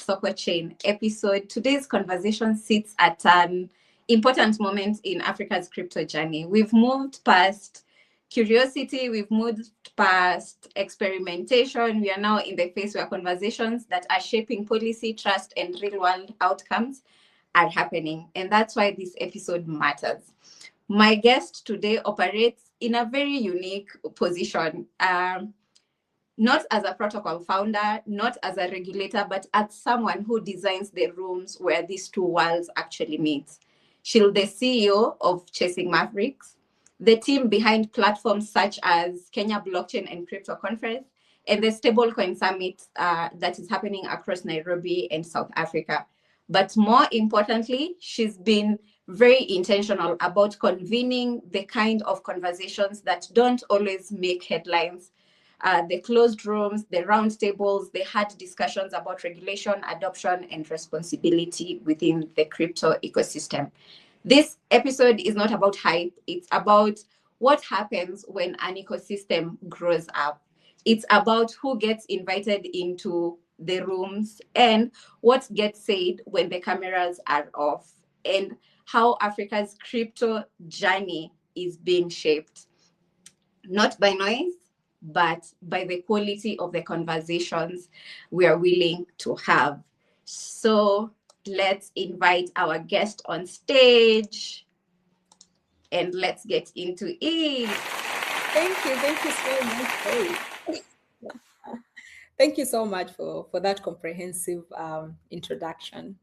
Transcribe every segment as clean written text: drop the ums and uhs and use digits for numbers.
SokoChain episode. Today's conversation sits at an important moment in Africa's crypto journey. We've moved past curiosity, we've moved past experimentation. We are now in the phase where conversations that are shaping policy, trust, and real-world outcomes are happening. And that's why this episode matters. My guest today operates in a very unique position. Not as a protocol founder, not as a regulator, but as someone who designs the rooms where these two worlds actually meet. Sheila, the CEO of Chasing Mavericks, the team behind platforms such as Kenya Blockchain and Crypto Conference, and the Stablecoin Summit that is happening across Nairobi and South Africa. But more importantly, she's been very intentional about convening the kind of conversations that don't always make headlines. The closed rooms, the round tables, the hard discussions about regulation, adoption, and responsibility within the crypto ecosystem. This episode is not about hype. It's about what happens when an ecosystem grows up. It's about who gets invited into the rooms and what gets said when the cameras are off, and how Africa's crypto journey is being shaped, not by noise, but by the quality of the conversations we are willing to have. So let's invite our guest on stage and let's get into it. Thank you so much. Thank you so much for that comprehensive introduction.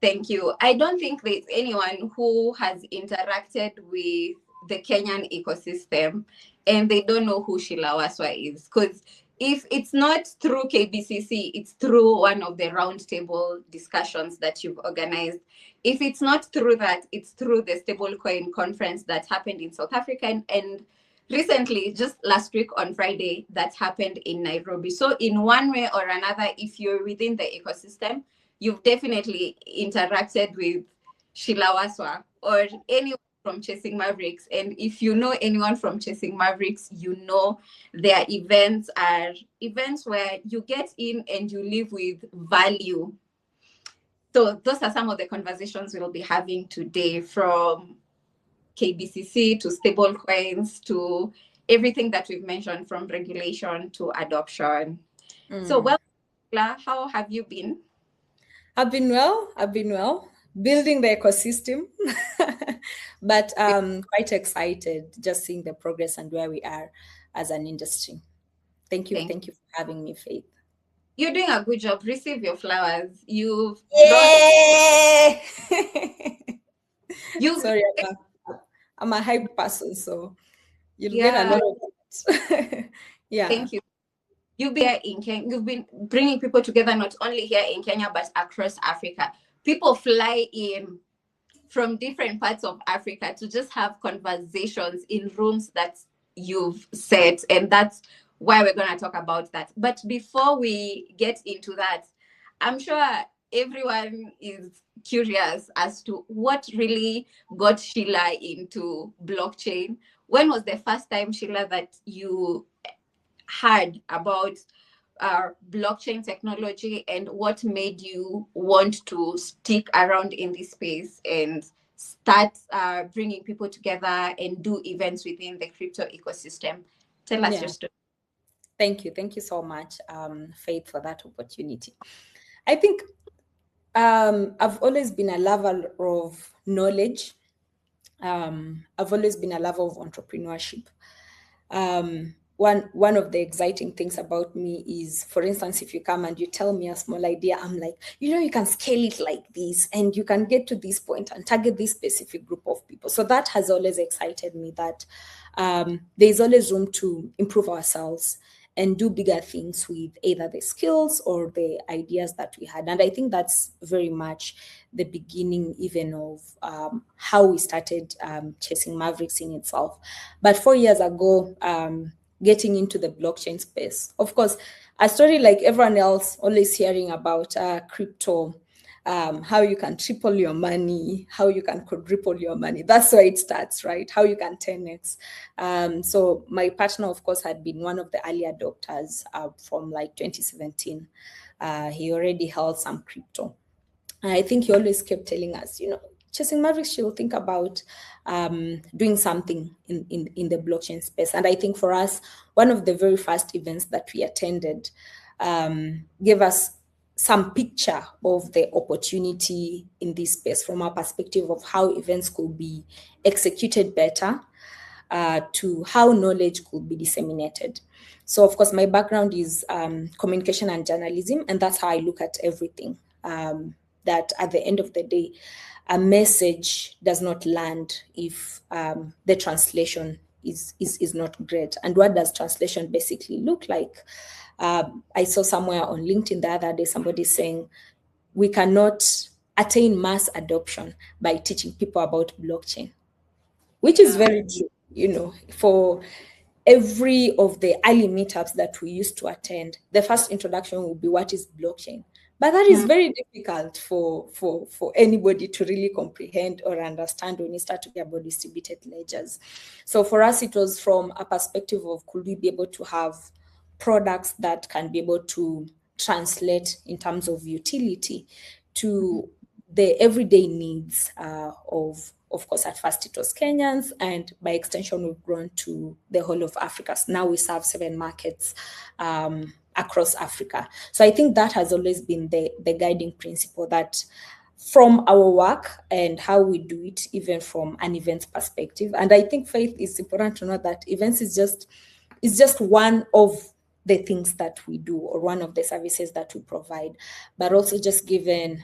Thank you. I don't think there's anyone who has interacted with the Kenyan ecosystem and they don't know who Sheila Waswa is, because if it's not through KBCC, it's through one of the roundtable discussions that you've organized. If it's not through that, it's through the stablecoin conference that happened in South Africa, and recently, just last week on Friday, that happened in Nairobi. So in one way or another, if you're within the ecosystem, you've definitely interacted with Sheila Waswa or anyone from Chasing Mavericks. And if you know anyone from Chasing Mavericks, you know their events are events where you get in and you live with value. So those are some of the conversations we'll be having today, from KBCC to stablecoins to everything that we've mentioned, from regulation to adoption. So, well, Sheila, how have you been? I've been well, building the ecosystem, but quite excited just seeing the progress and where we are as an industry. Thank you for having me, Faith. You're doing a good job. Receive your flowers. You've Sorry, I'm a hype person, so you'll get a lot of it. Yeah. Thank you. You've been here in Kenya. You've been bringing people together, not only here in Kenya, but across Africa. People fly in from different parts of Africa to just have conversations in rooms that you've set. And that's why we're going to talk about that. But before we get into that, I'm sure everyone is curious as to what really got Sheila into blockchain. When was the first time, Sheila, that you heard about blockchain technology, and what made you want to stick around in this space and start bringing people together and do events within the crypto ecosystem? Tell us your story. Thank you so much, Faith, for that opportunity. I think I've always been a lover of knowledge. I've always been a lover of entrepreneurship. One of the exciting things about me is, for instance, if you come and you tell me a small idea, I'm like, you can scale it like this and you can get to this point and target this specific group of people. So that has always excited me, that there's always room to improve ourselves and do bigger things with either the skills or the ideas that we had. And I think that's very much the beginning even of how we started Chasing Mavericks in itself. But 4 years ago, getting into the blockchain space, of course, a story like everyone else, always hearing about crypto, how you can triple your money, how you can quadruple your money. That's where it starts, right? How you can 10x. So my partner, of course, had been one of the early adopters from like 2017. he already held some crypto. And I think he always kept telling us, Chasing Mavericks, she'll think about doing something in the blockchain space. And I think for us, one of the very first events that we attended gave us some picture of the opportunity in this space from our perspective of how events could be executed better, to how knowledge could be disseminated. So, of course, my background is communication and journalism, and that's how I look at everything. That at the end of the day, a message does not land if the translation is not great. And what does translation basically look like? I saw somewhere on LinkedIn the other day, somebody saying, we cannot attain mass adoption by teaching people about blockchain, which is very true. For every of the early meetups that we used to attend, the first introduction will be, what is blockchain? But that is very difficult for anybody to really comprehend or understand when you start to get about distributed ledgers. So for us, it was from a perspective of, could we be able to have products that can be able to translate in terms of utility to the everyday needs of course, at first it was Kenyans, and by extension, we've grown to the whole of Africa. So now we serve 7 markets across Africa. So I think that has always been the guiding principle, that from our work and how we do it, even from an events perspective. And I think, Faith, it's important to know that events is just one of the things that we do, or one of the services that we provide, but also just given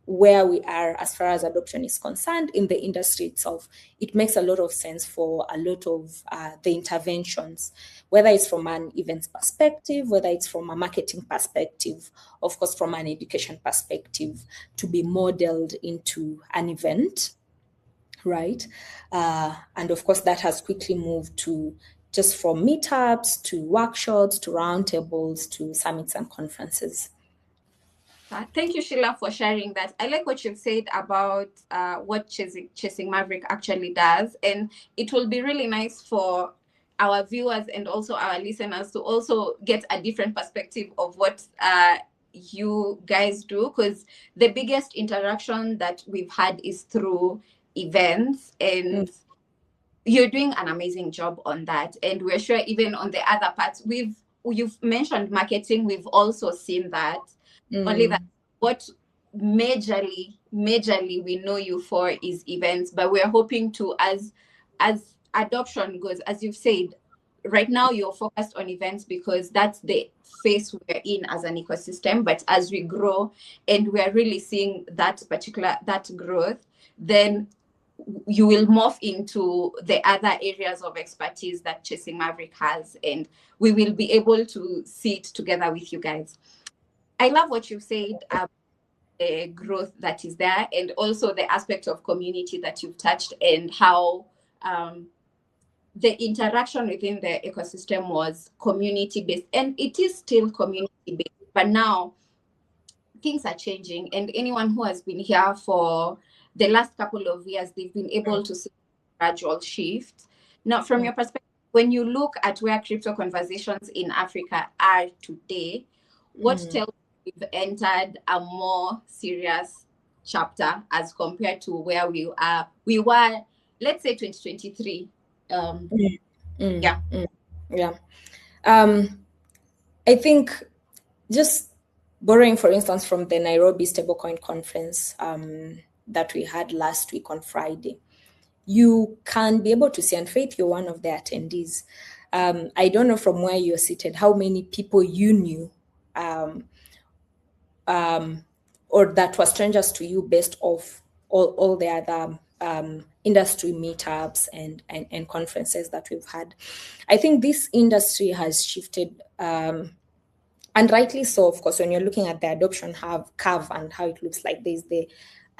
where we are as far as adoption is concerned in the industry itself, it makes a lot of sense for a lot of the interventions, whether it's from an events perspective, whether it's from a marketing perspective, of course, from an education perspective, to be modeled into an event, right? And of course, that has quickly moved to just from meetups to workshops to roundtables to summits and conferences. Thank you, Sheila, for sharing that. I like what you've said about what Chasing Maverick actually does. And it will be really nice for our viewers and also our listeners to also get a different perspective of what you guys do, because the biggest interaction that we've had is through events, and you're doing an amazing job on that. And we're sure even on the other parts, you've mentioned marketing, we've also seen that. Only that what majorly we know you for is events, but we're hoping to, as adoption goes, as you've said, right now you're focused on events because that's the phase we're in as an ecosystem. But as we grow and we're really seeing that growth, then you will morph into the other areas of expertise that Chasing Maverick has, and we will be able to see it together with you guys. I love what you've said about the growth that is there, and also the aspect of community that you've touched, and how the interaction within the ecosystem was community-based, and it is still community-based, but now things are changing, and anyone who has been here for the last couple of years, they've been able to see a gradual shift. Now, from your perspective, when you look at where crypto conversations in Africa are today, what tells you we've entered a more serious chapter as compared to where we were, let's say 2023? I think, just borrowing, for instance, from the Nairobi Stablecoin conference that we had last week on Friday, you can be able to see, and Faith, you're one of the attendees. I don't know from where you're seated how many people you knew or that were strangers to you based off all the other industry meetups and conferences that we've had. I think this industry has shifted, and rightly so, of course, when you're looking at the adoption curve and how it looks like. There's the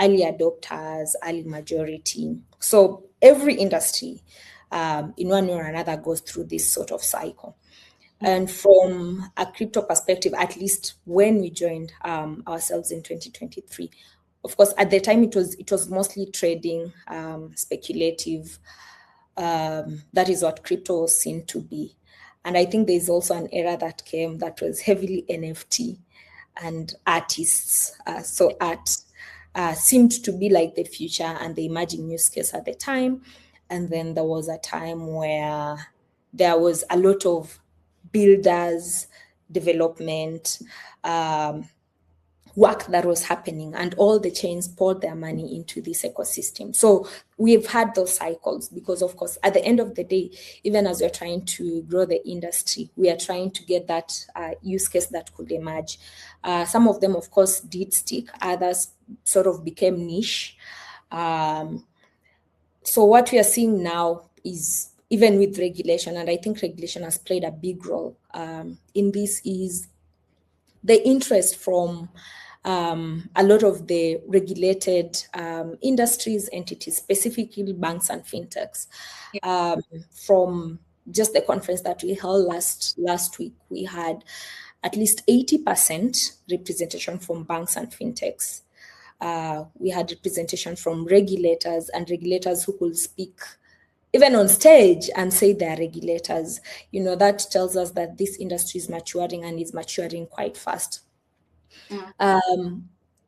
early adopters, early majority. So every industry, in one way or another, goes through this sort of cycle. And from a crypto perspective, at least when we joined ourselves in 2023, of course, at the time it was mostly trading, speculative. That is what crypto was seen to be. And I think there's also an era that came that was heavily NFT. and artists. So art seemed to be like the future and the emerging use case at the time. And then there was a time where there was a lot of builders, development, work that was happening, and all the chains poured their money into this ecosystem. So we've had those cycles because, of course, at the end of the day, even as we're trying to grow the industry, we are trying to get that use case that could emerge. Some of them, of course, did stick. Others sort of became niche. So what we are seeing now is, even with regulation, and I think regulation has played a big role in this, is the interest from a lot of the regulated industries, entities, specifically banks and fintechs. From just the conference that we held last week, we had at least 80% representation from banks and fintechs. We had representation from regulators, and regulators who could speak even on stage and say they're regulators. That tells us that this industry is maturing, and is maturing quite fast.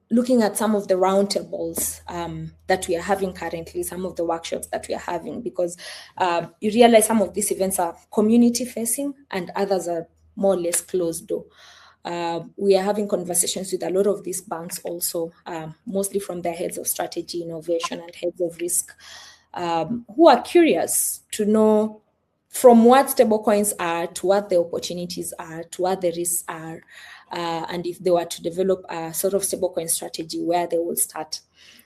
Looking at some of the roundtables that we are having currently, some of the workshops that we are having, because you realize some of these events are community facing and others are more or less closed door. We are having conversations with a lot of these banks also, mostly from their heads of strategy, innovation, and heads of risk, who are curious to know from what stablecoins are, to what the opportunities are, to what the risks are, and if they were to develop a sort of stablecoin strategy, where they will start.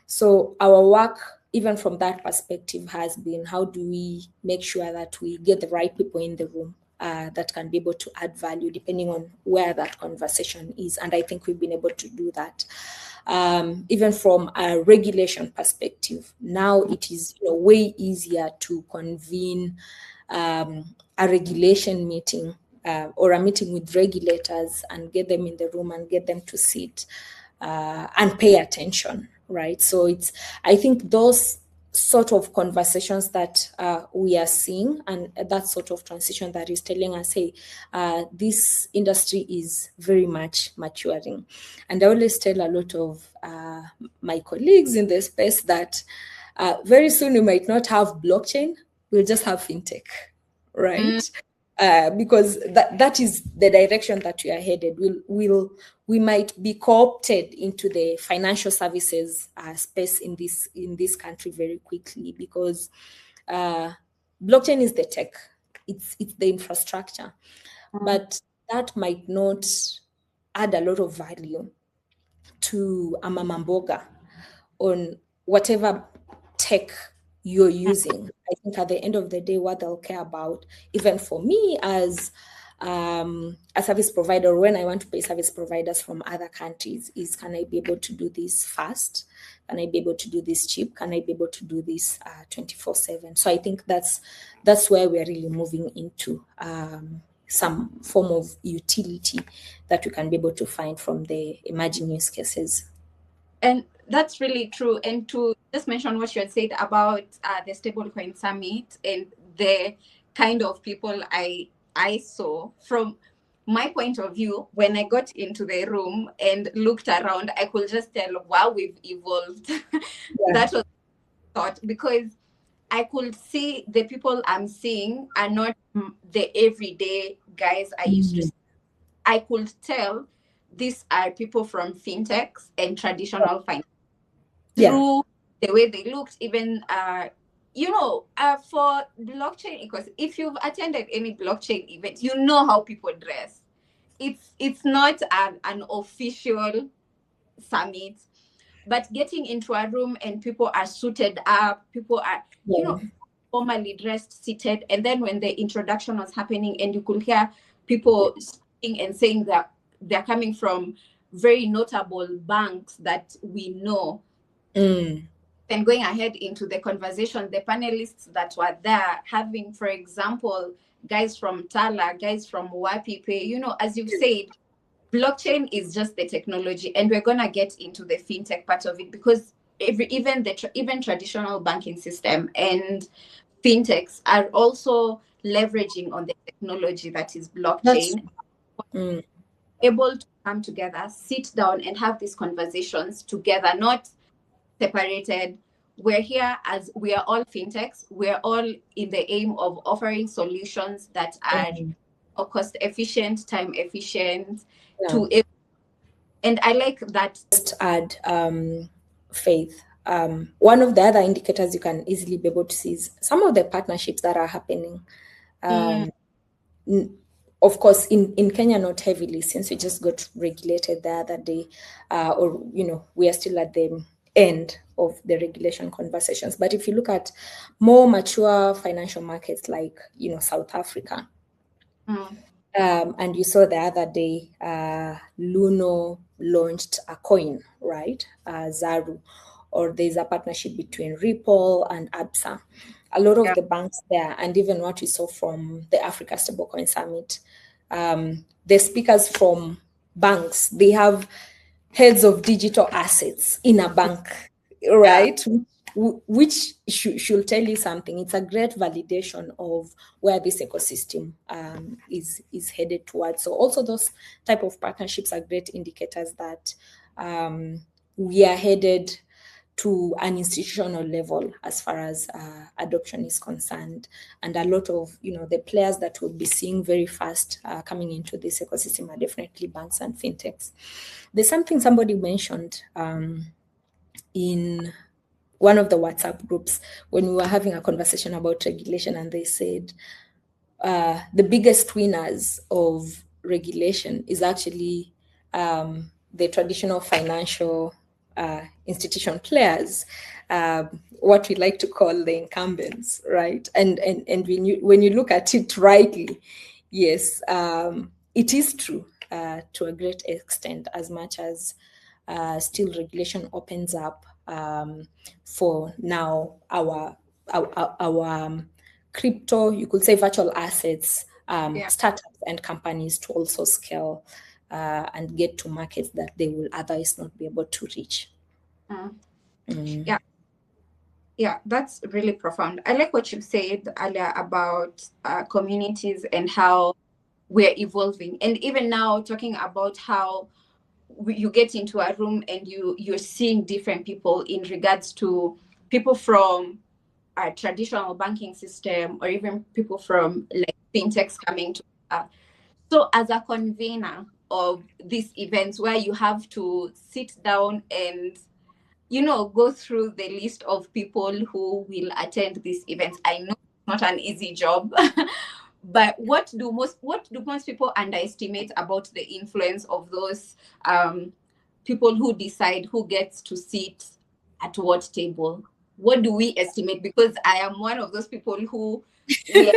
So our work, even from that perspective, has been, how do we make sure that we get the right people in the room that can be able to add value depending on where that conversation is. And I think we've been able to do that. Even from a regulation perspective, now it is way easier to convene a regulation meeting or a meeting with regulators and get them in the room and get them to sit and pay attention, right? So I think those sort of conversations that we are seeing, and that sort of transition that is telling us, hey, this industry is very much maturing. And I always tell a lot of my colleagues in the space that very soon we might not have blockchain, we'll just have fintech, right? Because that is the direction that we are headed. We might be co-opted into the financial services space in this country very quickly, because blockchain is the tech, it's the infrastructure, but that might not add a lot of value to a mama mboga on whatever tech you're using. I think at the end of the day, what they'll care about, even for me as a service provider, when I want to pay service providers from other countries, is, can I be able to do this fast? Can I be able to do this cheap? Can I be able to do this 24/7? So I think that's where we're really moving into some form of utility that we can be able to find from the emerging use cases. And that's really true. And to just mention what you had said about the Stablecoin Summit and the kind of people I saw, from my point of view, when I got into the room and looked around, I could just tell, wow, we've evolved. Yeah. That was thought, because I could see the people I'm seeing are not the everyday guys I used to see. I could tell these are people from fintechs and traditional finance. Through the way they looked, even for blockchain ecosystem, if you've attended any blockchain event, you know how people dress. It's not an official summit, but getting into a room and people are suited up, people are formally dressed, seated, and then when the introduction was happening and you could hear people speaking and saying that they're coming from very notable banks that we know. And going ahead into the conversation, the panelists that were there having, for example, guys from Tala, guys from Wapipe, as you've said, blockchain is just the technology, and we're going to get into the fintech part of it, because even traditional banking system and fintechs are also leveraging on the technology that is blockchain. able to come together, sit down and have these conversations together, not separated. We're here as we are all fintechs. We're all in the aim of offering solutions that are cost efficient, time efficient, Yeah. and I like that. Just add faith. One of the other indicators you can easily be able to see is some of the partnerships that are happening. Of course, in Kenya, not heavily, since we just got regulated the other day, or we are still at the end of the regulation conversations. But if you look at more mature financial markets like South Africa, and you saw the other day, Luno launched a coin, right? Zaru, or there's a partnership between Ripple and ABSA. A lot of the banks there, and even what we saw from the Africa Stablecoin Summit, the speakers from banks, they have heads of digital assets in a bank, right? Which should tell you something. It's a great validation of where this ecosystem is headed towards. So also those type of partnerships are great indicators that we are headed to an institutional level as far as adoption is concerned. And a lot of, the players that we'll be seeing very fast coming into this ecosystem are definitely banks and fintechs. There's something somebody mentioned in one of the WhatsApp groups when we were having a conversation about regulation, and they said the biggest winners of regulation is actually the traditional financial institution players, what we like to call the incumbents, right? And when you look at it rightly, yes, it is true to a great extent, as much as still regulation opens up for now our crypto, you could say virtual assets, startups and companies to also scale and get to markets that they will otherwise not be able to reach. Yeah, that's really profound. I like what you said earlier about communities and how we're evolving, and even now talking about how you get into a room and you're seeing different people in regards to people from our traditional banking system, or even people from like fintechs coming to so as a convener of these events where you have to sit down and go through the list of people who will attend these events. I know it's not an easy job. But what do most people underestimate about the influence of those people who decide who gets to sit at what table? What do we estimate? Because I am one of those people who will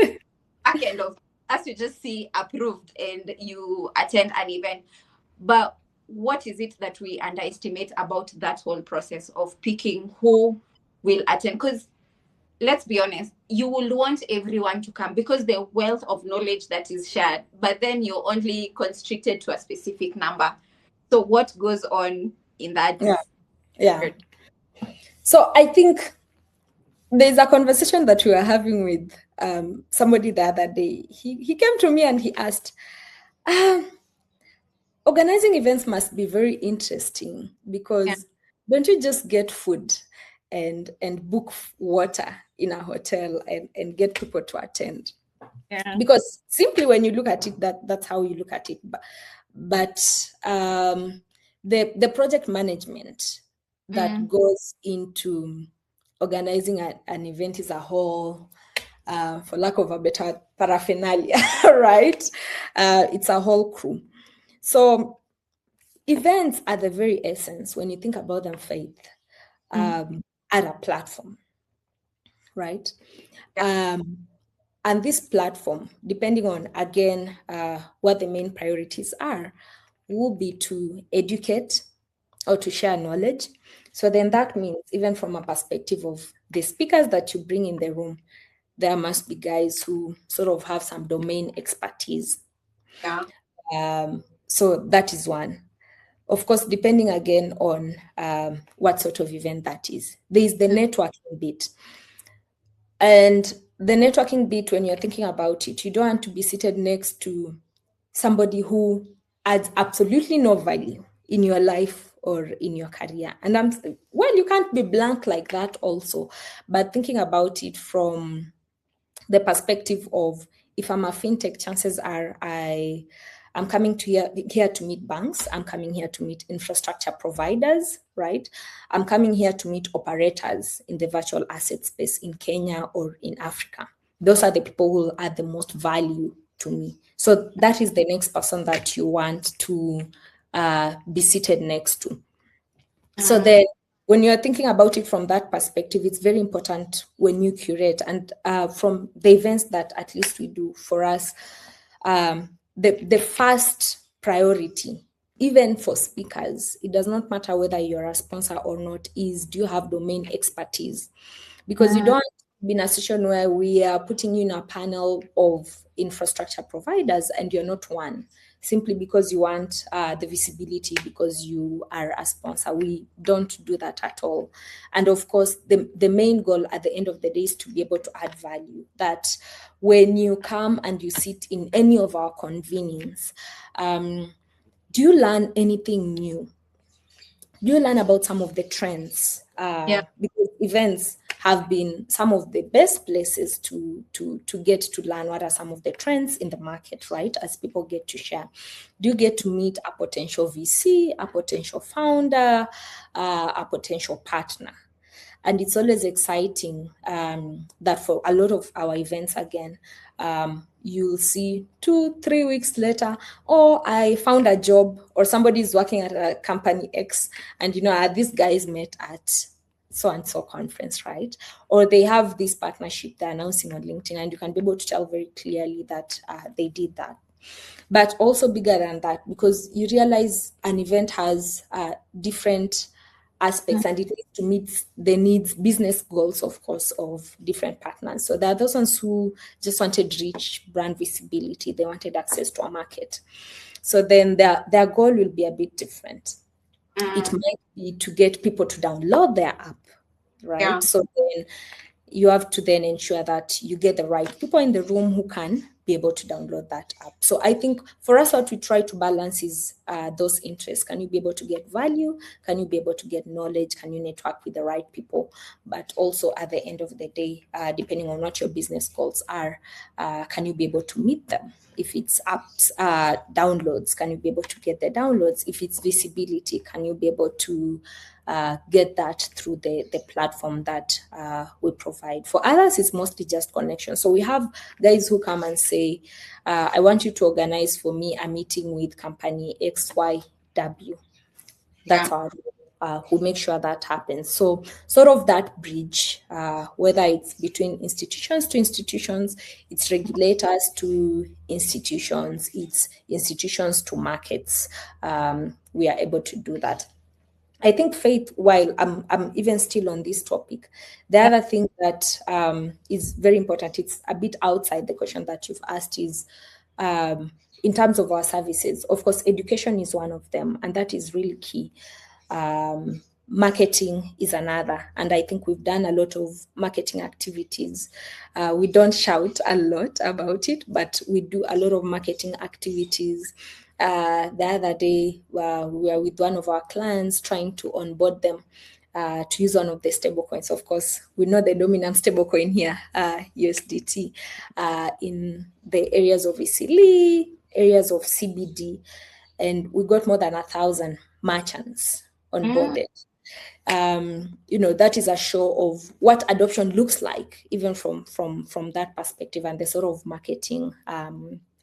back end of, as you just see, approved and you attend an event. But what is it that we underestimate about that whole process of picking who will attend? Because let's be honest, you will want everyone to come because the wealth of knowledge that is shared, but then you're only constricted to a specific number. So what goes on in that? Yeah. So I think there's a conversation that we were having with somebody the other day. He came to me and he asked, organizing events must be very interesting because don't you just get food and book water in a hotel and get people to attend? Because simply when you look at it, that's how you look at it. But the project management that goes into organizing an event is a whole, for lack of a better paraphernalia, right? It's a whole crew. So events are the very essence, when you think about them, Faith, are a platform, right? And this platform, depending on, again, what the main priorities are, will be to educate or to share knowledge. So then that means, even from a perspective of the speakers that you bring in the room, there must be guys who sort of have some domain expertise. So that is one. Of course, depending again on what sort of event that is. There is the networking bit. And the networking bit, when you're thinking about it, you don't want to be seated next to somebody who adds absolutely no value in your life or in your career. And you can't be blank like that also, but thinking about it from the perspective of, if I'm a fintech, chances are I'm coming to here to meet banks. I'm coming here to meet infrastructure providers, right? I'm coming here to meet operators in the virtual asset space in Kenya or in Africa. Those are the people who add the most value to me. So that is the next person that you want to be seated next to. So then, when you're thinking about it from that perspective, it's very important when you curate. And from the events that at least we do for us, the first priority, even for speakers, it does not matter whether you're a sponsor or not, is do you have domain expertise? Because you don't be in a situation where we are putting you in a panel of infrastructure providers and you're not one, simply because you want the visibility because you are a sponsor. We don't do that at all. And of course, the main goal at the end of the day is to be able to add value. That when you come and you sit in any of our convenings, do you learn anything new? Do you learn about some of the trends? Because events have been some of the best places to get to learn what are some of the trends in the market, right? As people get to share. Do you get to meet a potential VC, a potential founder, a potential partner? And it's always exciting that for a lot of our events, again, you'll see 2-3 weeks later, I found a job, or somebody's working at a company X, and these guys met at so-and-so conference, right? Or they have this partnership they're announcing on LinkedIn, and you can be able to tell very clearly that they did that. But also bigger than that, because you realize an event has different aspects, and it needs to meet the needs, business goals, of course, of different partners. So there are those ones who just wanted rich brand visibility. They wanted access to a market. So then their goal will be a bit different. It might be to get people to download their app, right? Yeah. So then you have to then ensure that you get the right people in the room who can be able to download that app. So I think for us, what we try to balance is those interests. Can you be able to get value? Can you be able to get knowledge? Can you network with the right people? But also at the end of the day, depending on what your business goals are, can you be able to meet them? If it's apps, downloads, can you be able to get the downloads? If it's visibility, can you be able to get that through the platform that we provide? For others, it's mostly just connection. So we have guys who come and say, I want you to organize for me a meeting with company XYW. That's our who make sure that happens. So sort of that bridge, whether it's between institutions to institutions, it's regulators to institutions, it's institutions to markets, we are able to do that. I think, Faith, while I'm even still on this topic, the other thing that is very important, it's a bit outside the question that you've asked, is in terms of our services. Of course, education is one of them, and that is really key. Marketing is another, and I think we've done a lot of marketing activities. We don't shout a lot about it, but we do a lot of marketing activities. The other day, we were with one of our clients trying to onboard them to use one of the stablecoins. Of course, we know the dominant stablecoin here, USDT, in the areas of ECL, areas of CBD, and we got more than 1,000 merchants onboarded. That is a show of what adoption looks like, even from that perspective, and the sort of marketing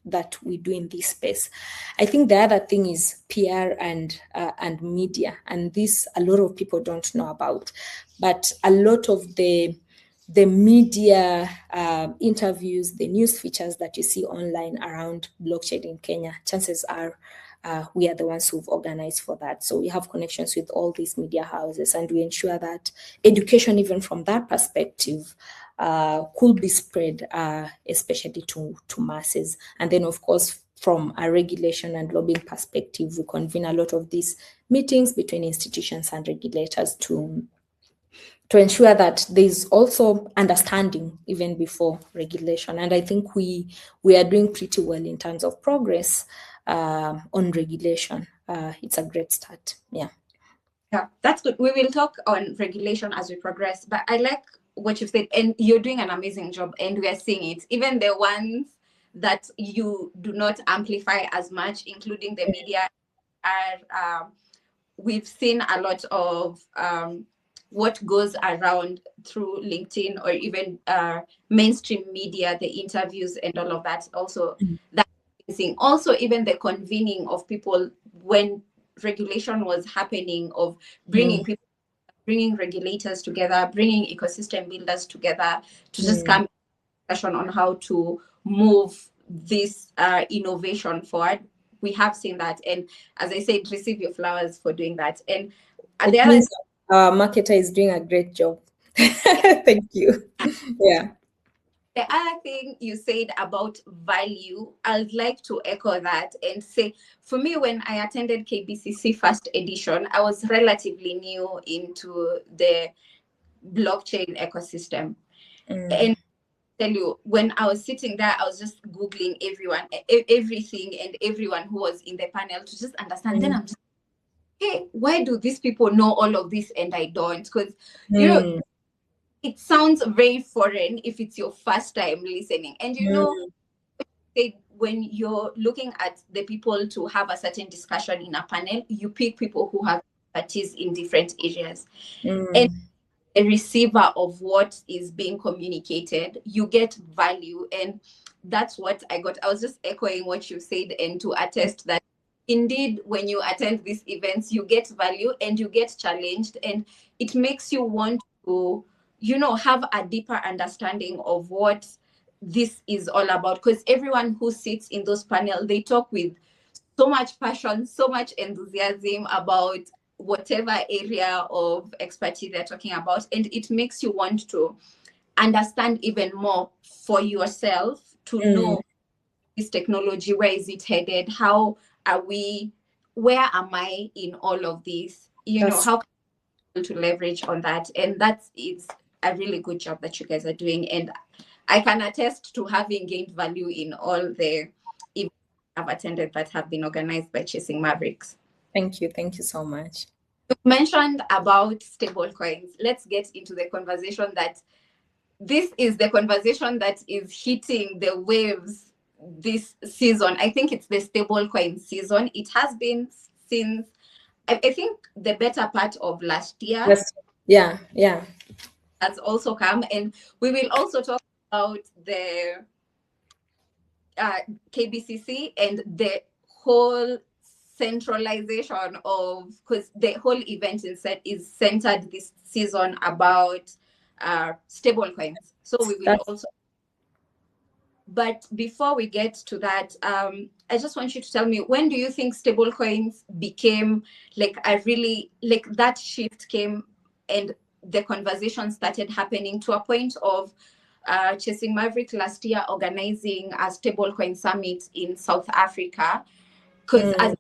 that we do in this space. I think the other thing is PR and media, and this a lot of people don't know about, but a lot of the media interviews, the news features that you see online around blockchain in Kenya, chances are we are the ones who've organized for that. So we have connections with all these media houses, and we ensure that education, even from that perspective, could be spread, especially to masses. And then, of course, from a regulation and lobbying perspective, we convene a lot of these meetings between institutions and regulators to ensure that there's also understanding even before regulation. And I think we are doing pretty well in terms of progress on regulation. It's a great start. Yeah, that's good. We will talk on regulation as we progress, but I like what you've said, and you're doing an amazing job, and we are seeing it. Even the ones that you do not amplify as much, including the media, are we've seen a lot of what goes around through LinkedIn or even mainstream media, the interviews and all of that. Also, that thing. Also, even the convening of people when regulation was happening, of bringing people, bringing regulators together, bringing ecosystem builders together to just come discussion on how to move this innovation forward. We have seen that, and as I said, receive your flowers for doing that. And it means our marketer is doing a great job. Thank you. Yeah. The other thing you said about value, I'd like to echo that and say, for me, when I attended KBCC first edition, I was relatively new into the blockchain ecosystem. And tell you, when I was sitting there, I was just Googling everything and everyone who was in the panel to just understand. Then I'm just, hey, why do these people know all of this and I don't? Because, you know, it sounds very foreign if it's your first time listening. And you know, when you're looking at the people to have a certain discussion in a panel, you pick people who have expertise in different areas. And a receiver of what is being communicated, you get value. And that's what I got. I was just echoing what you said, and to attest that indeed, when you attend these events, you get value and you get challenged, and it makes you want to, you know, have a deeper understanding of what this is all about. Because everyone who sits in those panels, they talk with so much passion, so much enthusiasm about whatever area of expertise they're talking about, and it makes you want to understand even more for yourself, to know this technology, where is it headed, how are we, where am I in all of this, you know, how can to leverage on that. And that is a really good job that you guys are doing, and I can attest to having gained value in all the events I've attended that have been organized by Chasing Mavericks. Thank you so much. You mentioned about stablecoins. Let's get into the conversation. That this is the conversation that is hitting the waves this season. I think it's the stablecoin season. It has been since, I think, the better part of last year. Yes. Yeah. That's also come, and we will also talk about the KBCC and the whole centralization of, because the whole event is centered this season about stablecoins. So we will also. But before we get to that, I just want you to tell me, when do you think stablecoins became like a really, like that shift came and the conversation started happening to a point of Chasing Maverick last year organizing a stablecoin summit in South Africa? Because as it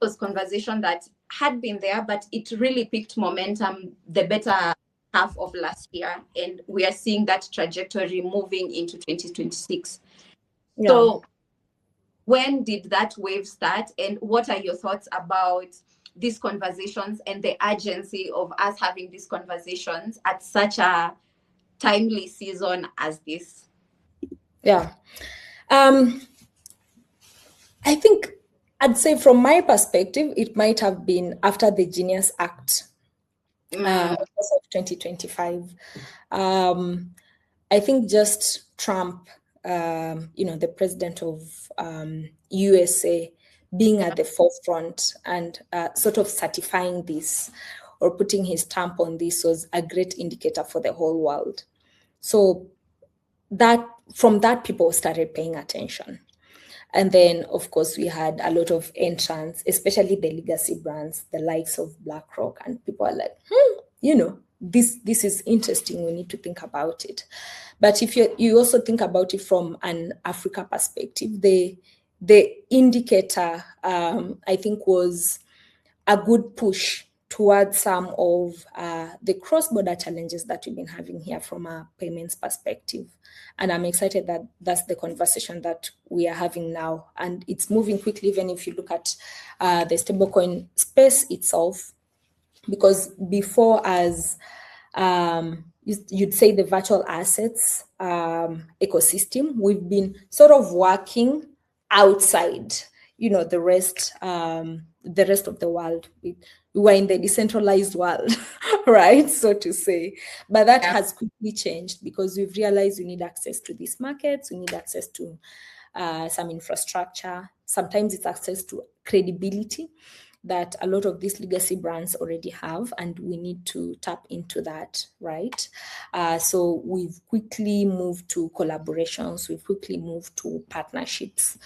was conversation that had been there, but it really picked momentum the better half of last year, and we are seeing that trajectory moving into 2026. Yeah. So when did that wave start, and what are your thoughts about these conversations and the urgency of us having these conversations at such a timely season as this? Yeah. I think I'd say from my perspective, it might have been after the Genius Act of 2025. I think just Trump, the president of USA, being at the forefront and sort of certifying this or putting his stamp on this was a great indicator for the whole world. So that from that, people started paying attention. And then, of course, we had a lot of entrants, especially the legacy brands, the likes of BlackRock, and people are like, this is interesting. We need to think about it. But if you also think about it from an Africa perspective, the indicator, I think, was a good push towards some of the cross-border challenges that we've been having here from a payments perspective. And I'm excited that that's the conversation that we are having now. And it's moving quickly, even if you look at the stablecoin space itself, because before, as you'd say, the virtual assets ecosystem, we've been sort of working outside, the rest of the world. We were in the decentralized world, right, so to say. But that has quickly changed because we've realized we need access to these markets, we need access to some infrastructure. Sometimes it's access to credibility that a lot of these legacy brands already have, and we need to tap into that, right? So we've quickly moved to collaborations, we've quickly moved to partnerships,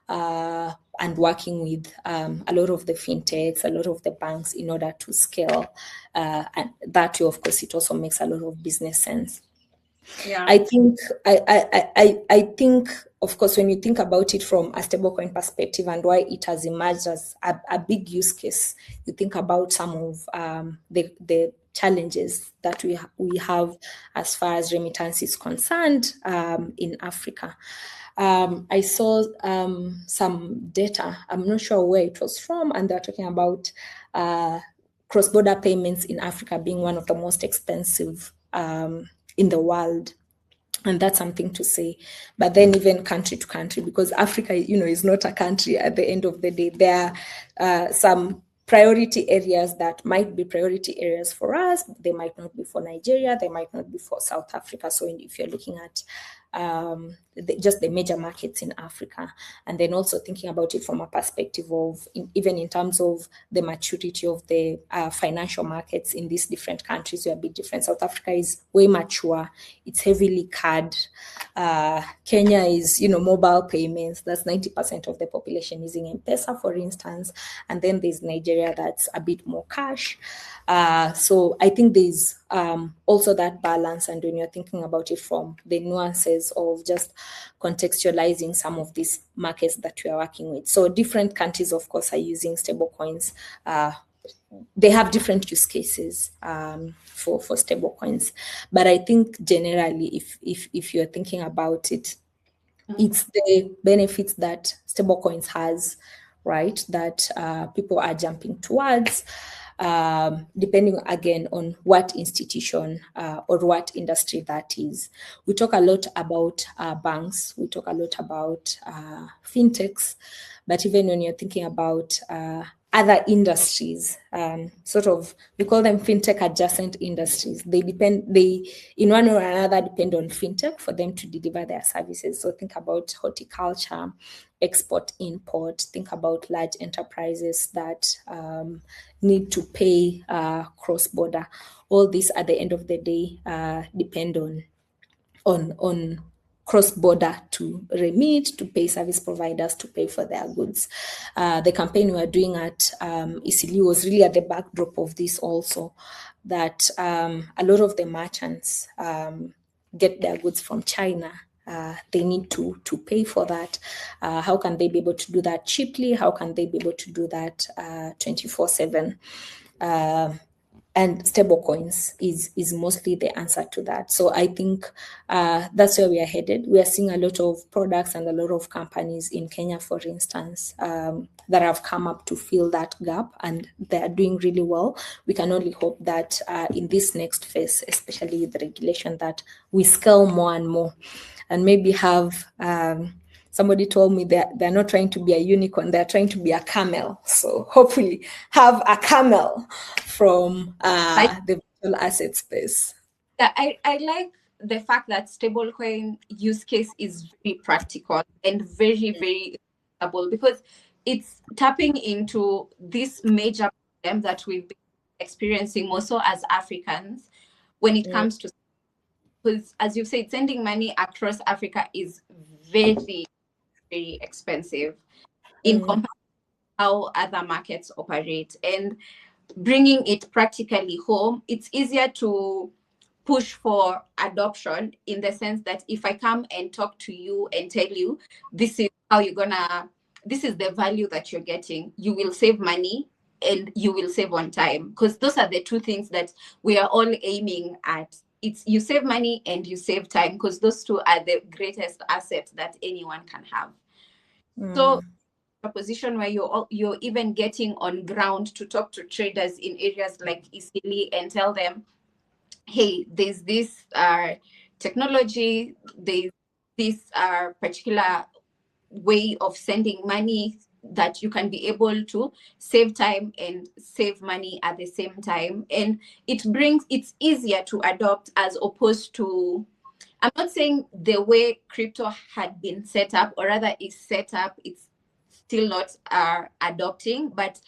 and working with a lot of the fintechs, a lot of the banks in order to scale. And that way, of course, it also makes a lot of business sense. Yeah. I think, of course, when you think about it from a stablecoin perspective and why it has emerged as a big use case, you think about some of the challenges that we have as far as remittance is concerned in Africa. I saw some data, I'm not sure where it was from, and they're talking about cross-border payments in Africa being one of the most expensive in the world. And that's something to say. But then even country to country, because Africa, is not a country at the end of the day. There are some priority areas that might be priority areas for us. They might not be for Nigeria. They might not be for South Africa. So if you're looking at just the major markets in Africa, and then also thinking about it from a perspective of even in terms of the maturity of the financial markets in these different countries, we are a bit different. South Africa is way mature. It's heavily card. Kenya is, mobile payments. That's 90% of the population using M-Pesa, for instance. And then there's Nigeria that's a bit more cash. So I think there's also that balance. And when you're thinking about it from the nuances of just contextualizing some of these markets that we are working with. So different countries, of course, are using stablecoins. They have different use cases for stablecoins. But I think generally, if you're thinking about it, it's the benefits that stablecoins has, right, that people are jumping towards. Depending again on what institution or what industry that is. We talk a lot about banks, we talk a lot about fintechs, but even when you're thinking about other industries, sort of, we call them fintech adjacent industries. They in one or another depend on fintech for them to deliver their services. So think about horticulture, export, import, think about large enterprises that need to pay cross-border. All these at the end of the day depend on cross-border to remit, to pay service providers, to pay for their goods. The campaign we were doing at Isili was really at the backdrop of this also, that a lot of the merchants get their goods from China. They need to pay for that. How can they be able to do that cheaply? How can they be able to do that 24/7? And stablecoins is mostly the answer to that. So I think that's where we are headed. We are seeing a lot of products and a lot of companies in Kenya, for instance, that have come up to fill that gap, and they are doing really well. We can only hope that in this next phase, especially with the regulation, that we scale more and more, and maybe have somebody told me that they're not trying to be a unicorn, they're trying to be a camel. So hopefully have a camel from the virtual asset space. I like the fact that stablecoin use case is very practical and very, very usable, because it's tapping into this major problem that we've been experiencing more so as Africans when it comes to, because as you've said, sending money across Africa is very, very expensive in comparison to how other markets operate. And bringing it practically home, it's easier to push for adoption, in the sense that if I come and talk to you and tell you this is how this is the value that you're getting, you will save money and you will save on time, because those are the two things that we are all aiming at. It's you save money and you save time, because those two are the greatest assets that anyone can have. So a position where you're even getting on ground to talk to traders in areas like Isili and tell them, hey, there's this technology, there's this particular way of sending money that you can be able to save time and save money at the same time. And it's easier to adopt, as opposed to, I'm not saying the way crypto had been set up, or rather is set up, it's still not adopting, but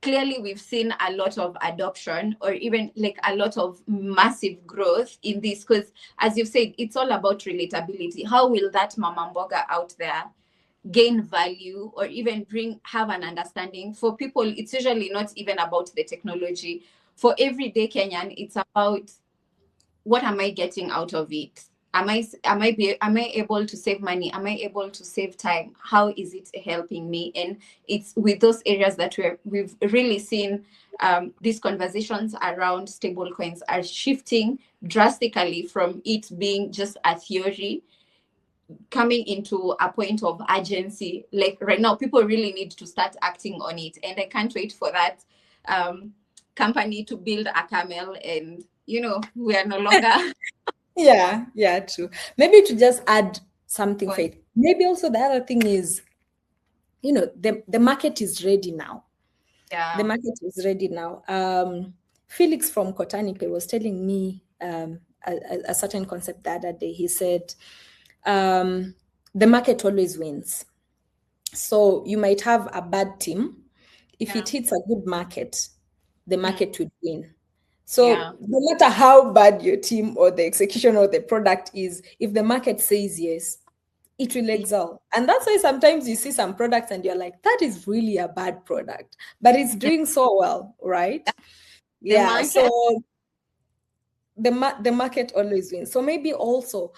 clearly we've seen a lot of adoption, or even like a lot of massive growth in this, because as you've said, it's all about relatability. How will that mama mboga out there gain value, or even have an understanding? For people, it's usually not even about the technology. For everyday Kenyan, it's about, what am I getting out of it? Am I able to save money? Am I able to save time? How is it helping me? And it's with those areas that we've really seen these conversations around stablecoins are shifting drastically from it being just a theory, coming into a point of urgency. Like right now, people really need to start acting on it, and I can't wait for that company to build a camel, and we are no longer. Yeah, true. Maybe to just add something, Faith. Maybe also the other thing is, the market is ready now. Yeah. The market is ready now. Felix from Kotanipe was telling me a certain concept the other day. He said, the market always wins. So you might have a bad team. If it hits a good market, the market would win. So no matter how bad your team or the execution or the product is, if the market says yes, it will excel. And that's why sometimes you see some products and you're like, that is really a bad product, but it's doing so well, right? So the market always wins. So maybe also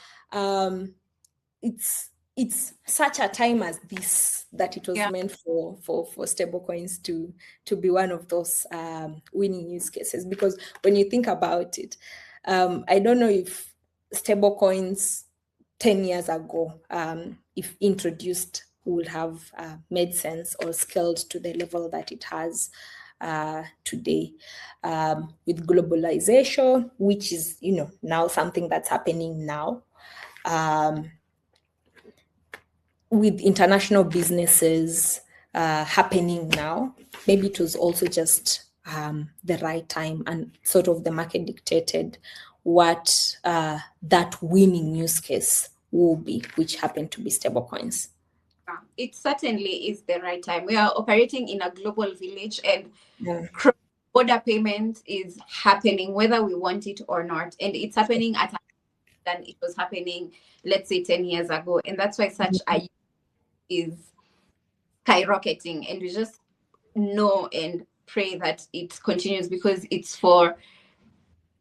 it's such a time as this that it was meant for stablecoins to be one of those winning use cases. Because when you think about it, I don't know if stablecoins 10 years ago, if introduced, would have made sense or scaled to the level that it has today. With globalization, which is now something that's happening now. With international businesses happening now, maybe it was also just the right time, and sort of the market dictated what that winning use case will be, which happened to be stablecoins. It certainly is the right time. We are operating in a global village, and cross-border payment is happening whether we want it or not, and it's happening at a than it was happening, let's say, 10 years ago, and that's why such a is skyrocketing, and we just know and pray that it continues, because it's for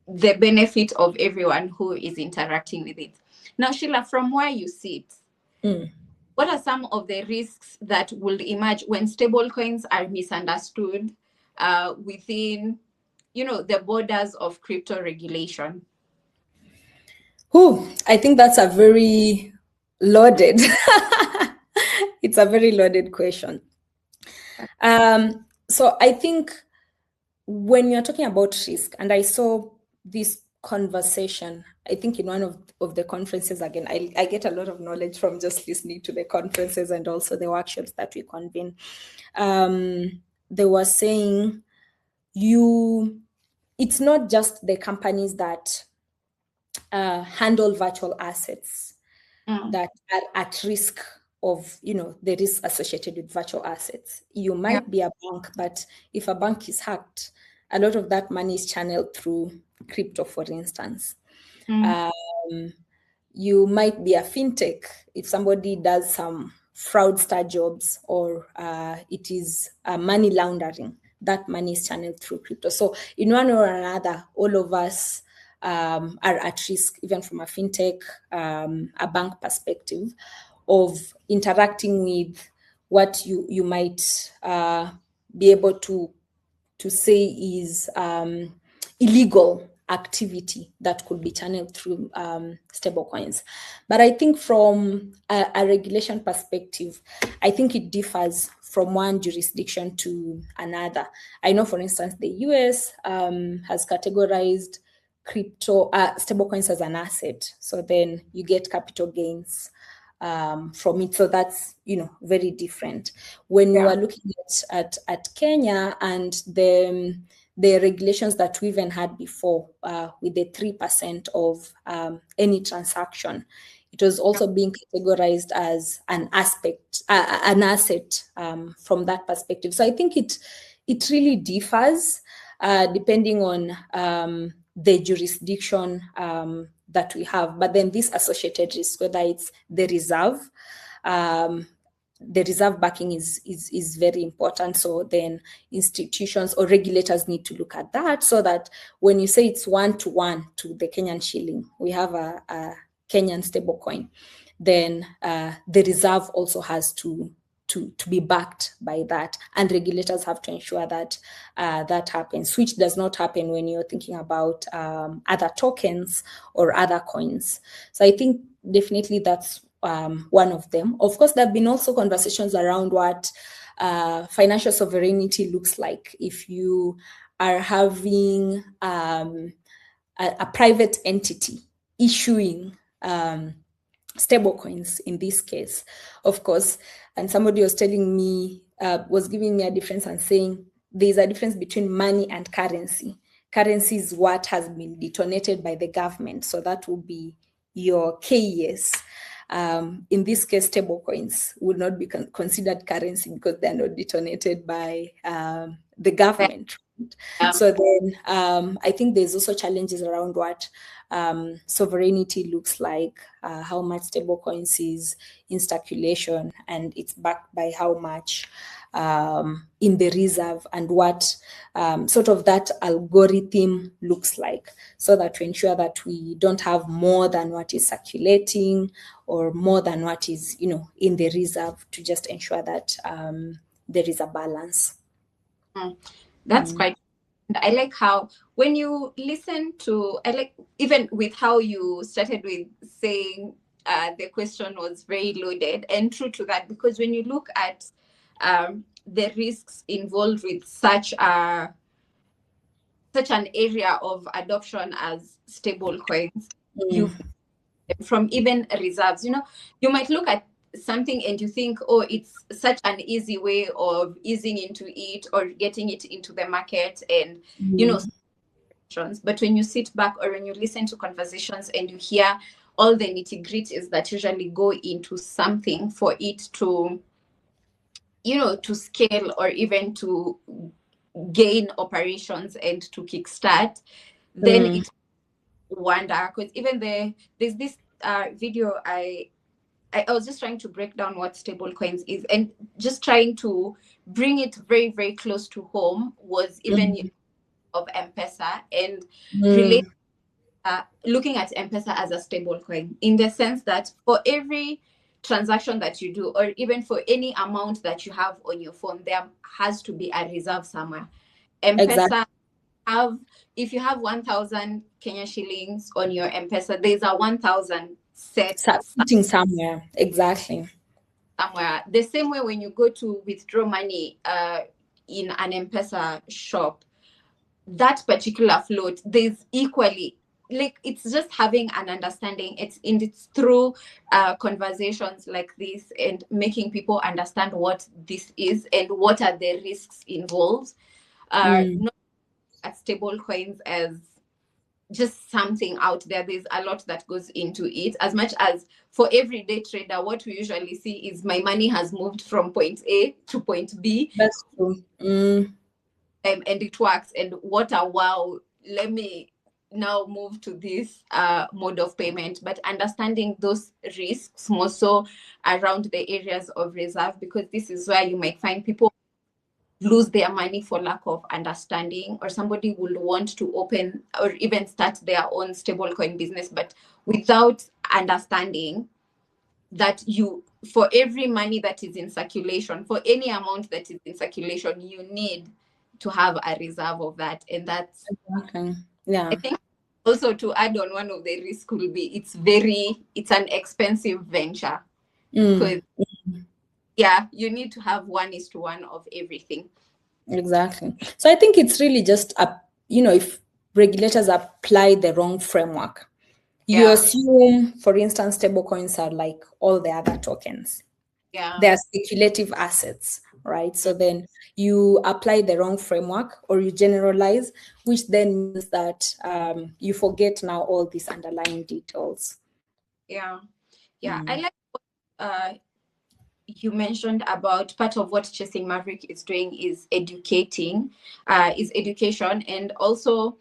the benefit of everyone who is interacting with it. Now, Sheila, from where you sit, what are some of the risks that will emerge when stablecoins are misunderstood within, the borders of crypto regulation? I think that's a very loaded. It's a very loaded question. So I think when you're talking about risk, and I saw this conversation, I think in one of the conferences, again, I get a lot of knowledge from just listening to the conferences and also the workshops that we convene. They were saying it's not just the companies that handle virtual assets that are at risk of, the risk associated with virtual assets. You might be a bank, but if a bank is hacked, a lot of that money is channeled through crypto, for instance. You might be a fintech. If somebody does some fraudster jobs, or it is money laundering, that money is channeled through crypto. So in one or another, all of us are at risk, even from a fintech, a bank perspective, of interacting with what you might be able to say is illegal activity that could be channeled through stablecoins. But I think from a regulation perspective, I think it differs from one jurisdiction to another. I know, for instance, the US has categorized crypto stablecoins as an asset. So then you get capital gains from it. So that's, very different. When you are looking at Kenya and the regulations that we even had before with the 3% of any transaction, it was also being categorized as an asset from that perspective. So I think it really differs depending on the jurisdiction that we have. But then this associated risk, whether it's the reserve backing is very important. So then institutions or regulators need to look at that, so that when you say it's 1-to-1 to the Kenyan shilling, we have a Kenyan stablecoin, then the reserve also has to be backed by that, and regulators have to ensure that that happens, which does not happen when you're thinking about other tokens or other coins. So I think definitely that's one of them. Of course, there have been also conversations around what financial sovereignty looks like if you are having a private entity issuing stablecoins in this case, of course. And somebody was telling me, was giving me a difference and saying there's a difference between money and currency. Currency is what has been detonated by the government. So that will be your KES. In this case, stablecoins would not be considered currency because they're not detonated by the government. So then I think there's also challenges around what sovereignty looks like, how much stablecoins is in circulation, and it's backed by how much in the reserve, and what sort of that algorithm looks like, so that to ensure that we don't have more than what is circulating or more than what is, in the reserve, to just ensure that there is a balance. That's quite. I like how when you listen to, even with how you started with saying the question was very loaded, and true to that, because when you look at the risks involved with such an area of adoption as stable coins, you from even reserves, you might look at something and you think, oh, it's such an easy way of easing into it or getting it into the market, and but when you sit back or when you listen to conversations and you hear all the nitty-gritties that usually go into something for it to to scale or even to gain operations and to kickstart, then it's wonder. Because even there's this video I was just trying to break down what stable coins is, and just trying to bring it very, very close to home was even of M-Pesa, and looking at M-Pesa as a stable coin, in the sense that for every transaction that you do, or even for any amount that you have on your phone, there has to be a reserve somewhere. M-Pesa if you have 1,000 Kenya shillings on your M-Pesa, there's a 1,000 sitting somewhere. Exactly. Somewhere. The same way when you go to withdraw money in an M-Pesa shop, that particular float, there's equally, it's just having an understanding. It's through conversations like this and making people understand what this is and what are the risks involved. Not at stable coins as just something out there. There's a lot that goes into it. As much as for everyday trader, what we usually see is my money has moved from point A to point B. That's true. And it works. And what a wow, let me now move to this mode of payment. But understanding those risks more so around the areas of reserve, because this is where you might find people lose their money for lack of understanding, or somebody will want to open or even start their own stablecoin business, but without understanding that for every money that is in circulation, for any amount that is in circulation, you need to have a reserve of that. And that's, Okay. Yeah. I think also to add on, one of the risks will be it's an expensive venture. Because yeah, you need to have 1:1 of everything. Exactly. So I think it's really just if regulators apply the wrong framework, you assume, for instance, stablecoins are like all the other tokens. Yeah. They are speculative assets, right? So then you apply the wrong framework, or you generalize, which then means that you forget now all these underlying details. Yeah. I like what you mentioned about part of what Chasing Maverick is doing is education, and also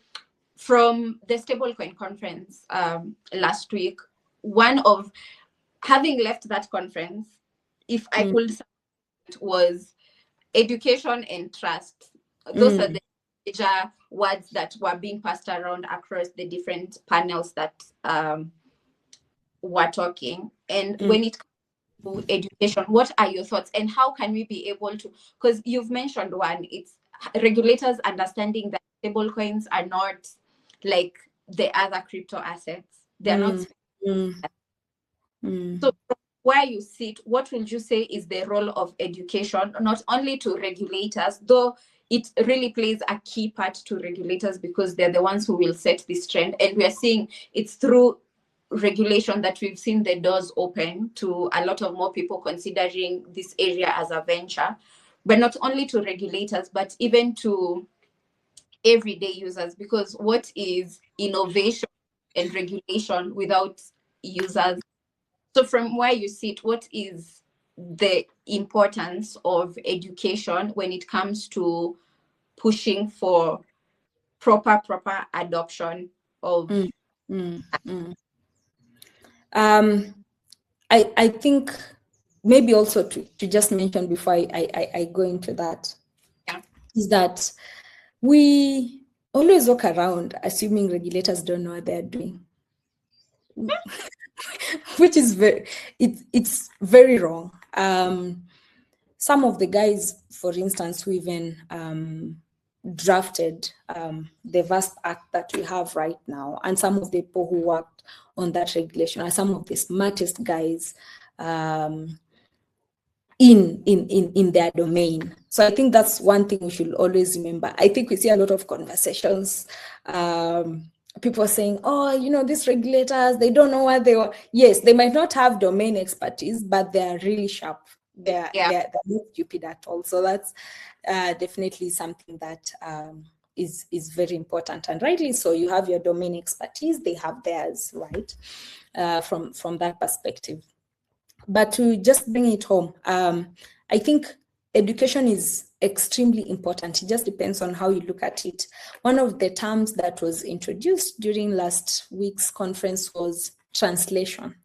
from the stablecoin conference last week, one of having left that conference, if I could say, it was education and trust. Those are the major words that were being passed around across the different panels that were talking. And when it comes to education, what are your thoughts, and how can we be able to, because you've mentioned one, it's regulators understanding that stablecoins are not like the other crypto assets. They're not. So where you sit, what would you say is the role of education, not only to regulators, though it really plays a key part to regulators because they're the ones who will set this trend. And we are seeing it's through regulation that we've seen the doors open to a lot of more people considering this area as a venture, but not only to regulators, but even to everyday users, because what is innovation and regulation without users? So from where you sit, what is the importance of education when it comes to pushing for proper adoption of I think maybe also to just mention before I go into that, is that we always walk around assuming regulators don't know what they're doing, which is it's very wrong. Some of the guys, for instance, who even drafted the vast act that we have right now, and some of the people who worked on that regulation are some of the smartest guys in their domain. So I think that's one thing we should always remember. I think we see a lot of conversations, people saying, oh, these regulators, they don't know what they are. Yes, they might not have domain expertise, but they're really sharp. They're not stupid at all. So that's definitely something that is very important, and rightly so. You have your domain expertise, they have theirs, right? From that perspective. But to just bring it home, I think education is extremely important. It just depends on how you look at it. One of the terms that was introduced during last week's conference was translation.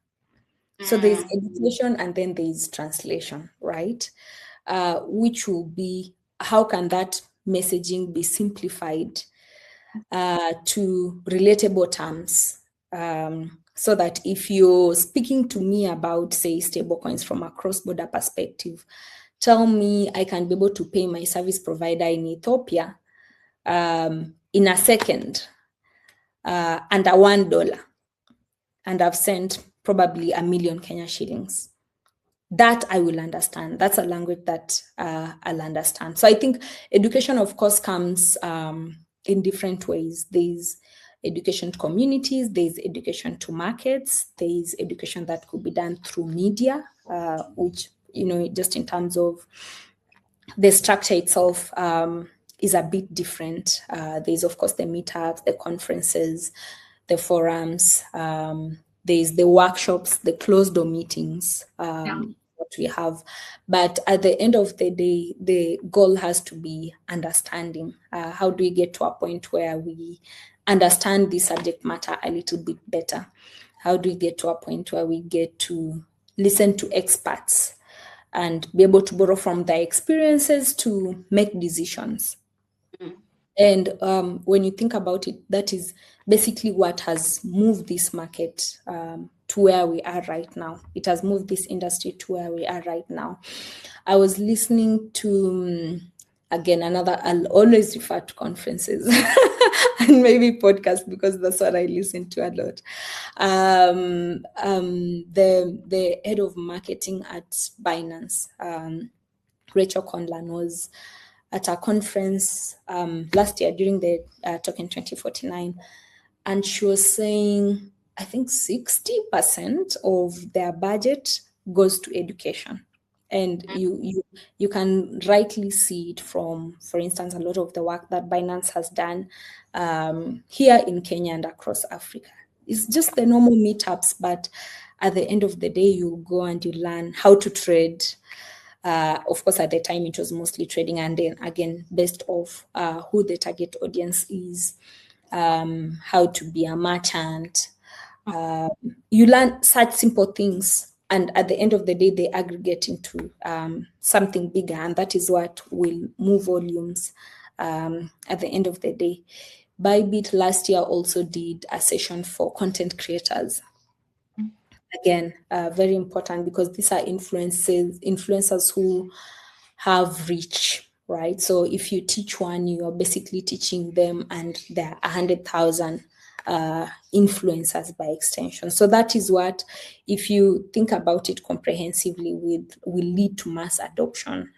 So there's education and then there's translation, right? Which will be, how can that messaging be simplified to relatable terms? So that if you're speaking to me about, say, stablecoins from a cross-border perspective, tell me I can be able to pay my service provider in Ethiopia in a second under $1, and I've sent probably 1 million Kenya shillings. That I will understand. That's a language that I'll understand. So I think education, of course, comes in different ways. There's education to communities, there's education to markets, there's education that could be done through media, which, just in terms of the structure itself is a bit different. There's, of course, the meetups, the conferences, the forums, there's the workshops, the closed-door meetings that we have. But at the end of the day, the goal has to be understanding. How do we get to a point where we understand the subject matter a little bit better? How do we get to a point where we get to listen to experts and be able to borrow from their experiences to make decisions? And when you think about it, that is basically what has moved this market to where we are right now. It has moved this industry to where we are right now. I was listening to again, I'll always refer to conferences and maybe podcasts because that's what I listen to a lot. The head of marketing at Binance, Rachel Conlan, was at a conference last year during the Token 2049, and she was saying, I think 60% of their budget goes to education. And you can rightly see it from, for instance, a lot of the work that Binance has done here in Kenya and across Africa. It's just the normal meetups, but at the end of the day, you go and you learn how to trade. Of course, at the time, it was mostly trading, and then again, based off who the target audience is, how to be a merchant. You learn such simple things, and at the end of the day, they aggregate into something bigger, and that is what will move volumes at the end of the day. Bybit last year also did a session for content creators. Again, very important, because these are influencers who have reach, right? So if you teach one, you are basically teaching them, and there are 100,000 influencers by extension. So that is what, if you think about it comprehensively, will lead to mass adoption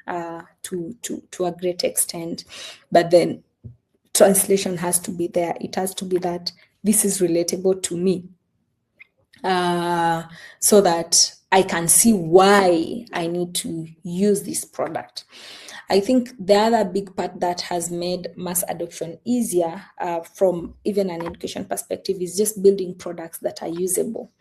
to a great extent. But then translation has to be there. It has to be that this is relatable to me, so that I can see why I need to use this product. I think the other big part that has made mass adoption easier from even an education perspective is just building products that are usable.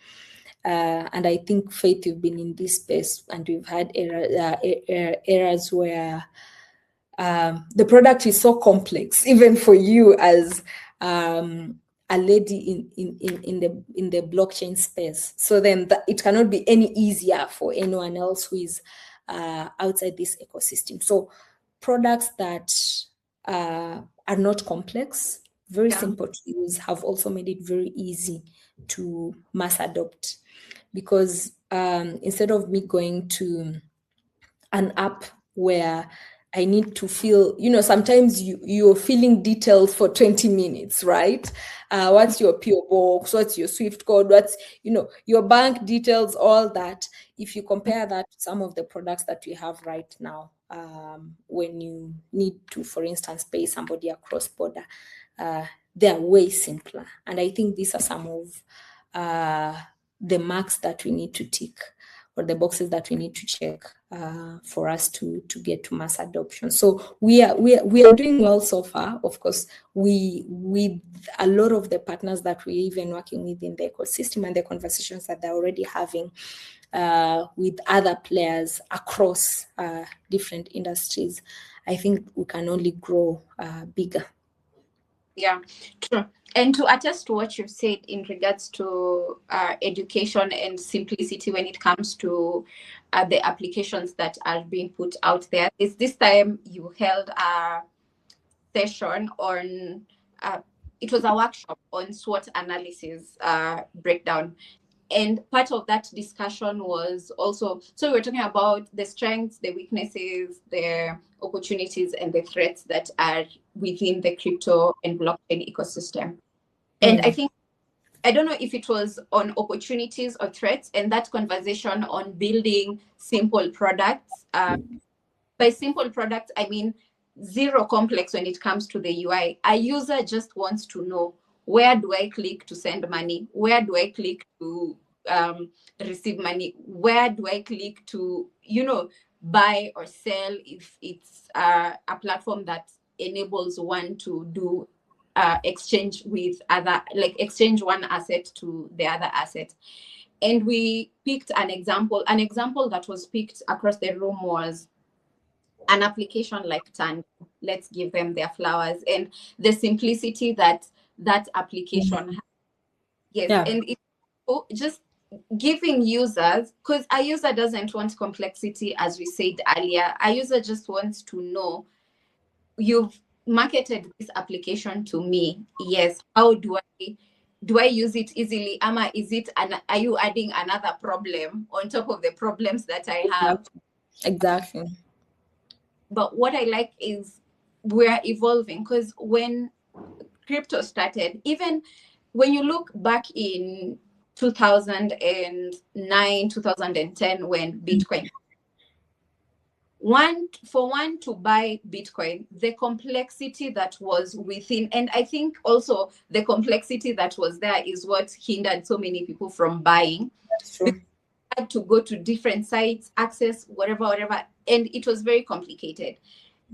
And I think, Faith, you've been in this space, and we've had eras where the product is so complex, even for you as a lady in the blockchain space. So then it cannot be any easier for anyone else who is outside this ecosystem. So products that are not complex, very simple to use, have also made it very easy to mass adopt. Because instead of me going to an app where I need to fill, sometimes you're filling details for 20 minutes, right? What's your PO box? What's your SWIFT code? What's, your bank details, all that. If you compare that to some of the products that we have right now, when you need to, for instance, pay somebody across border, they're way simpler. And I think these are some of the marks that we need to tick, or the boxes that we need to check for us to get to mass adoption. So we are doing well so far. Of course, with a lot of the partners that we're even working with in the ecosystem, and the conversations that they're already having with other players across different industries, I think we can only grow bigger. Yeah, true. And to attest to what you've said in regards to education and simplicity when it comes to the applications that are being put out there, is this time you held a session on, it was a workshop on SWOT analysis breakdown. And part of that discussion was also, so we were talking about the strengths, the weaknesses, the opportunities, and the threats that are within the crypto and blockchain ecosystem. And I think, I don't know if it was on opportunities or threats, and that conversation on building simple products. By simple products, I mean zero complex when it comes to the UI. A user just wants to know, where do I click to send money? Where do I click to receive money? Where do I click to, buy or sell, if it's a platform that enables one to do exchange with other, like exchange one asset to the other asset. And we picked an example that was picked across the room was an application like Tango. Let's give them their flowers, and the simplicity that application has. Yes, yeah. And it's just giving users, because a user doesn't want complexity, as we said earlier. A user just wants to know, you've marketed this application to me. Yes, how do I use it easily? Are you adding another problem on top of the problems that I have? Exactly. But what I like is we're evolving, because when crypto started, even when you look back in 2009, 2010, when Bitcoin, one to buy Bitcoin, the complexity that was within, and I think also the complexity that was there is what hindered so many people from buying. That's true. Had to go to different sites, access whatever, and it was very complicated.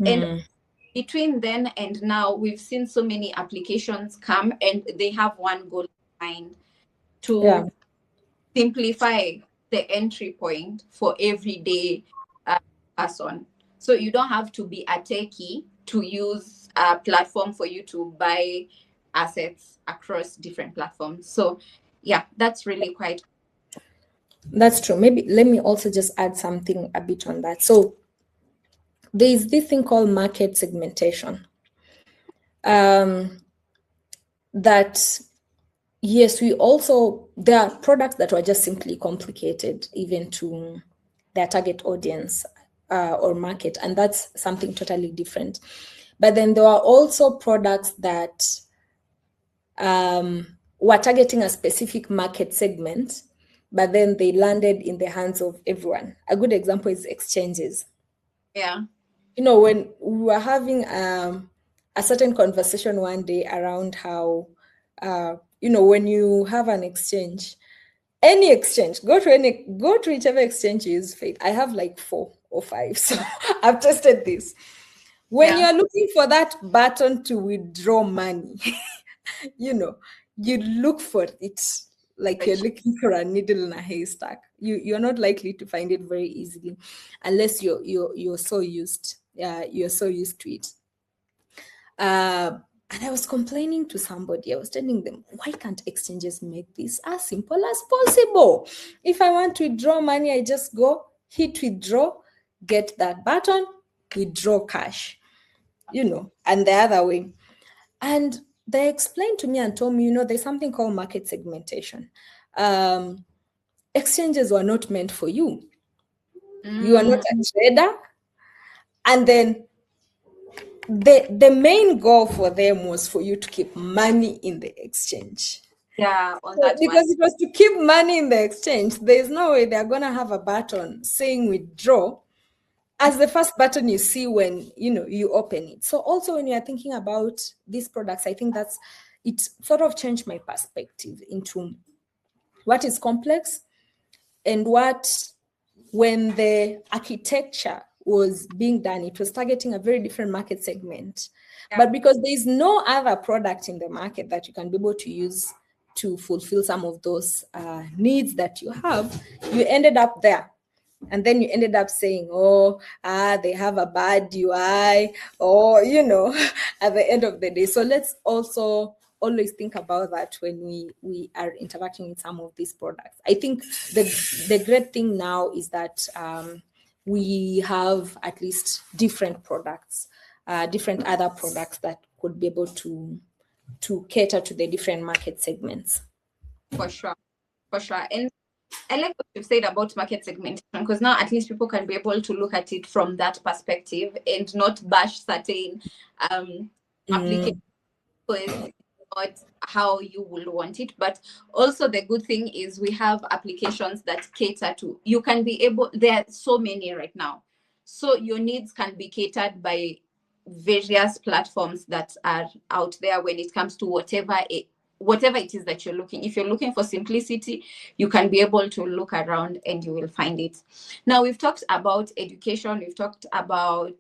And between then and now, we've seen so many applications come, and they have one goal in mind, to simplify the entry point for everyday person. So you don't have to be a techie to use a platform for you to buy assets across different platforms. So yeah, that's really quite. That's true. Maybe let me also just add something a bit on that. So there is this thing called market segmentation. That, yes, there are products that were just simply complicated even to their target audience or market, and that's something totally different. But then there are also products that were targeting a specific market segment, but then they landed in the hands of everyone. A good example is exchanges. Yeah. When we were having a certain conversation one day around how, when you have an exchange, any exchange, go to whichever exchange you use. I have like 4 or 5, so I've tested this. When you're looking for that button to withdraw money, you look for it like you're looking for a needle in a haystack. You're not likely to find it very easily unless you're so used to it. And I was complaining to somebody. I was telling them, why can't exchanges make this as simple as possible? If I want to withdraw money, I just go hit withdraw, get that button, withdraw cash, and the other way. And they explained to me and told me, there's something called market segmentation. Exchanges were not meant for you. You are not a trader. And then the main goal for them was for you to keep money in the exchange. Yeah, because it was to keep money in the exchange. There's no way they're going to have a button saying withdraw as the first button you see when you open it. So also when you're thinking about these products, I think it sort of changed my perspective into what is complex and when the architecture was being done, it was targeting a very different market segment. Yeah. But because there is no other product in the market that you can be able to use to fulfill some of those needs that you have, you ended up there. And then you ended up saying, they have a bad UI, or, at the end of the day. So let's also always think about that when we are interacting with some of these products. I think the great thing now is that we have at least different products, different other products that could be able to cater to the different market segments. For sure. And I like what you've said about market segmentation, because now at least people can be able to look at it from that perspective and not bash certain applications, because not how you will want it. But also the good thing is we have applications that cater to, you can be able, there are so many right now. So your needs can be catered by various platforms that are out there when it comes to whatever it is that you're looking. If you're looking for simplicity, you can be able to look around and you will find it. Now, we've talked about education, we've talked about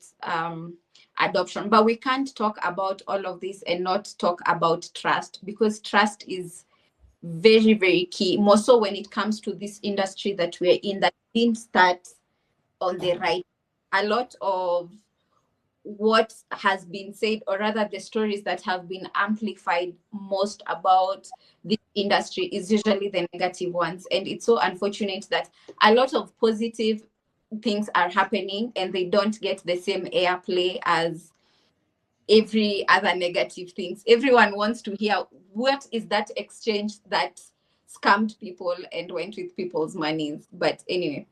adoption, but we can't talk about all of this and not talk about trust, because trust is very, very key, more so when it comes to this industry that we're in, that didn't start on the right. A lot of what has been said, or rather the stories that have been amplified most about this industry, is usually the negative ones. And it's so unfortunate that a lot of positive things are happening and they don't get the same airplay as every other negative things. Everyone wants to hear what is that exchange that scammed people and went with people's monies. But anyway.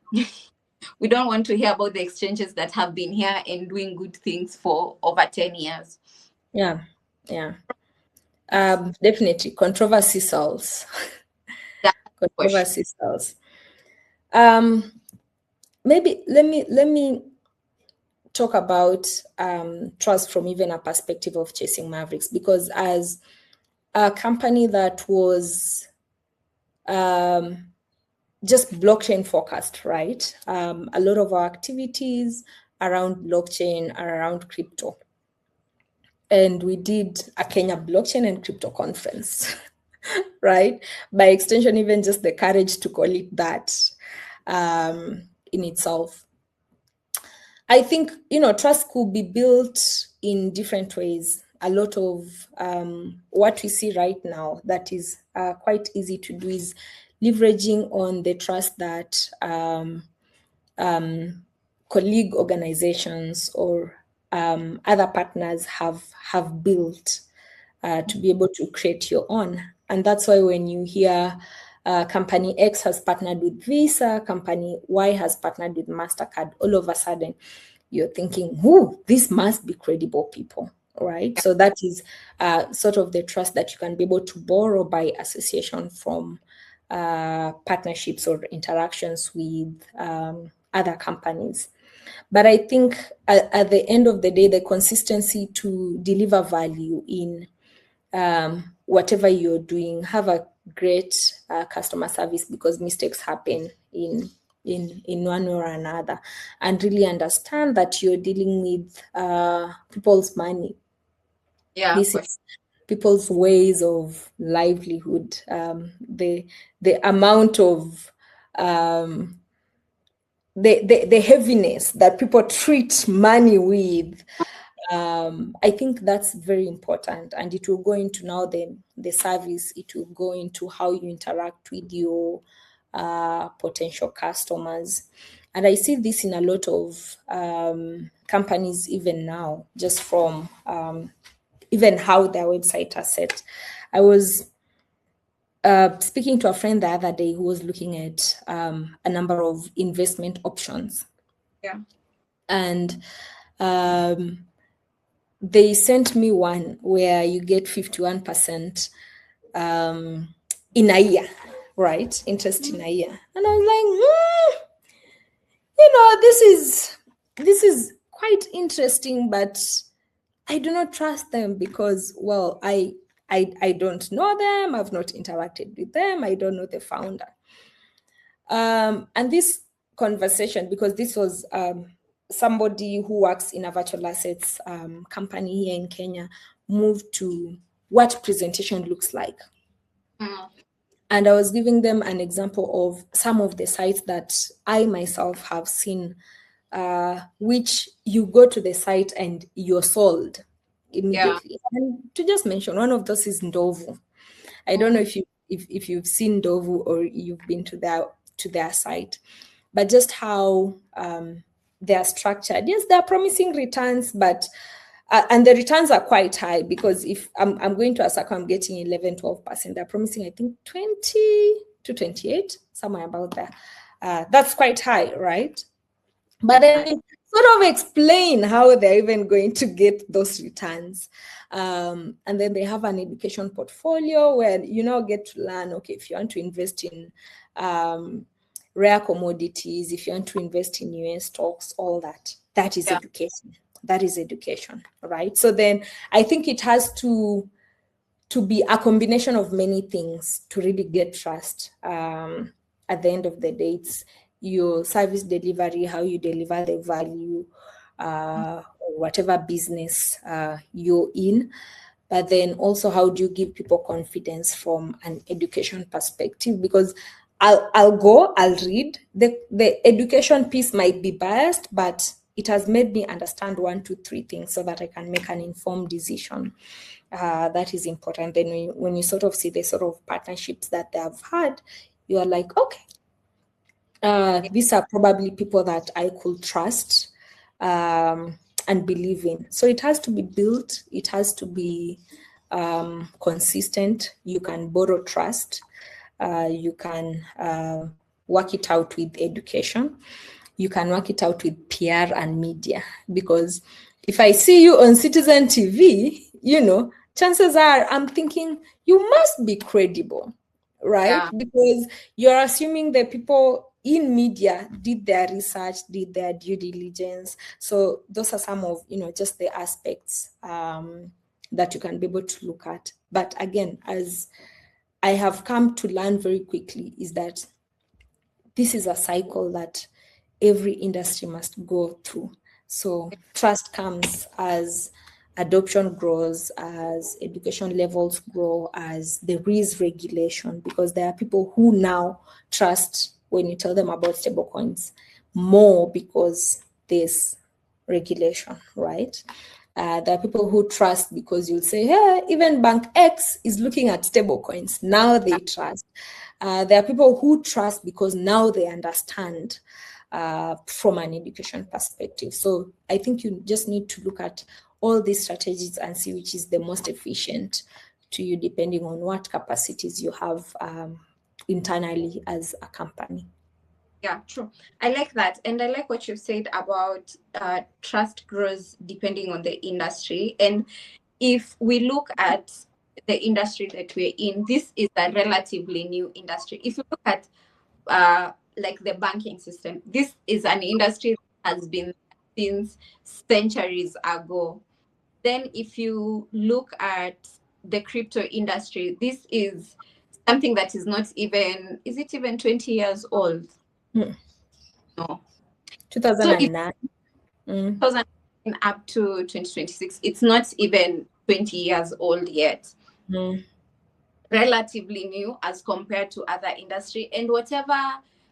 We don't want to hear about the exchanges that have been here and doing good things for over 10 years. Yeah. Definitely controversy sells. Controversy sells. Maybe let me talk about trust from even a perspective of Chasing Mavericks, because as a company that was just blockchain focused, right? A lot of our activities around blockchain are around crypto. And we did a Kenya blockchain and crypto conference, right? By extension, even just the courage to call it that in itself. I think, trust could be built in different ways. A lot of what we see right now that is quite easy to do is leveraging on the trust that colleague organizations or other partners have built to be able to create your own. And that's why when you hear company X has partnered with Visa, company Y has partnered with MasterCard, all of a sudden you're thinking, this must be credible people, right? So that is sort of the trust that you can be able to borrow by association from partnerships or interactions with other companies. But I think at the end of the day, the consistency to deliver value in whatever you're doing, have a great customer service, because mistakes happen in one way or another, and really understand that you're dealing with people's money. This is people's ways of livelihood. The amount of the heaviness that people treat money with, I think that's very important, and it will go into now the service. It will go into how you interact with your potential customers, and I see this in a lot of companies even now, just from even how their website are set. I was speaking to a friend the other day who was looking at a number of investment options. Yeah. And they sent me one where you get 51% in a year, right? Interest in a year. And I was like, this is quite interesting, but I do not trust them because, well, I don't know them. I've not interacted with them. I don't know the founder. And this conversation, because this was somebody who works in a virtual assets company here in Kenya, moved to what presentation looks like. And I was giving them an example of some of the sites that I myself have seen, which you go to the site and you're sold immediately. Yeah. And to just mention, one of those is Ndovu. I don't know if you've seen Ndovu or you've been to their site, but just how they're structured. Yes, they're promising returns, but and the returns are quite high, because if I'm going to a Sako, I'm getting 11-12%. They're promising, I think, 20 to 28, somewhere about there. That's quite high, right? But then sort of explain how they're even going to get those returns. And then they have an education portfolio where you now get to learn, okay, if you want to invest in rare commodities, if you want to invest in US stocks, all that, that is education. That is education, right? So then I think it has to be a combination of many things to really get trust. At the end of the day, it's your service delivery, how you deliver the value, or whatever business you're in. But then also, how do you give people confidence from an education perspective? Because I'll read. The education piece might be biased, but it has made me understand 1, 2, 3 things so that I can make an informed decision. That is important. Then when you sort of see the sort of partnerships that they have had, you are like, okay, these are probably people that I could trust and believe in. So it has to be built. It has to be consistent. You can borrow trust. You can work it out with education. you can work it out with PR and media. Because if I see you on Citizen TV, chances are I'm thinking you must be credible, right? Yeah. Because you're assuming the people in media did their research, did their due diligence. So those are some of, just the aspects that you can be able to look at. But again, as I have come to learn very quickly, is that this is a cycle that every industry must go through. So trust comes as adoption grows, as education levels grow, as there is regulation, because there are people who now trust when you tell them about stablecoins more because there's regulation, right? There are people who trust because you'll say, hey, even Bank X is looking at stablecoins. Now they trust. There are people who trust because now they understand from an education perspective. So I think you just need to look at all these strategies and see which is the most efficient to you, depending on what capacities you have internally as a company. Yeah, true. I like that. And I like what you've said about trust grows depending on the industry. And if we look at the industry that we're in, this is a relatively new industry. If you look at like the banking system, this is an industry that has been since centuries ago. Then if you look at the crypto industry, this is something that is not even, is it even 20 years old? No. 2009. So 2009 up to 2026, it's not even 20 years old yet. Relatively new as compared to other industry. And whatever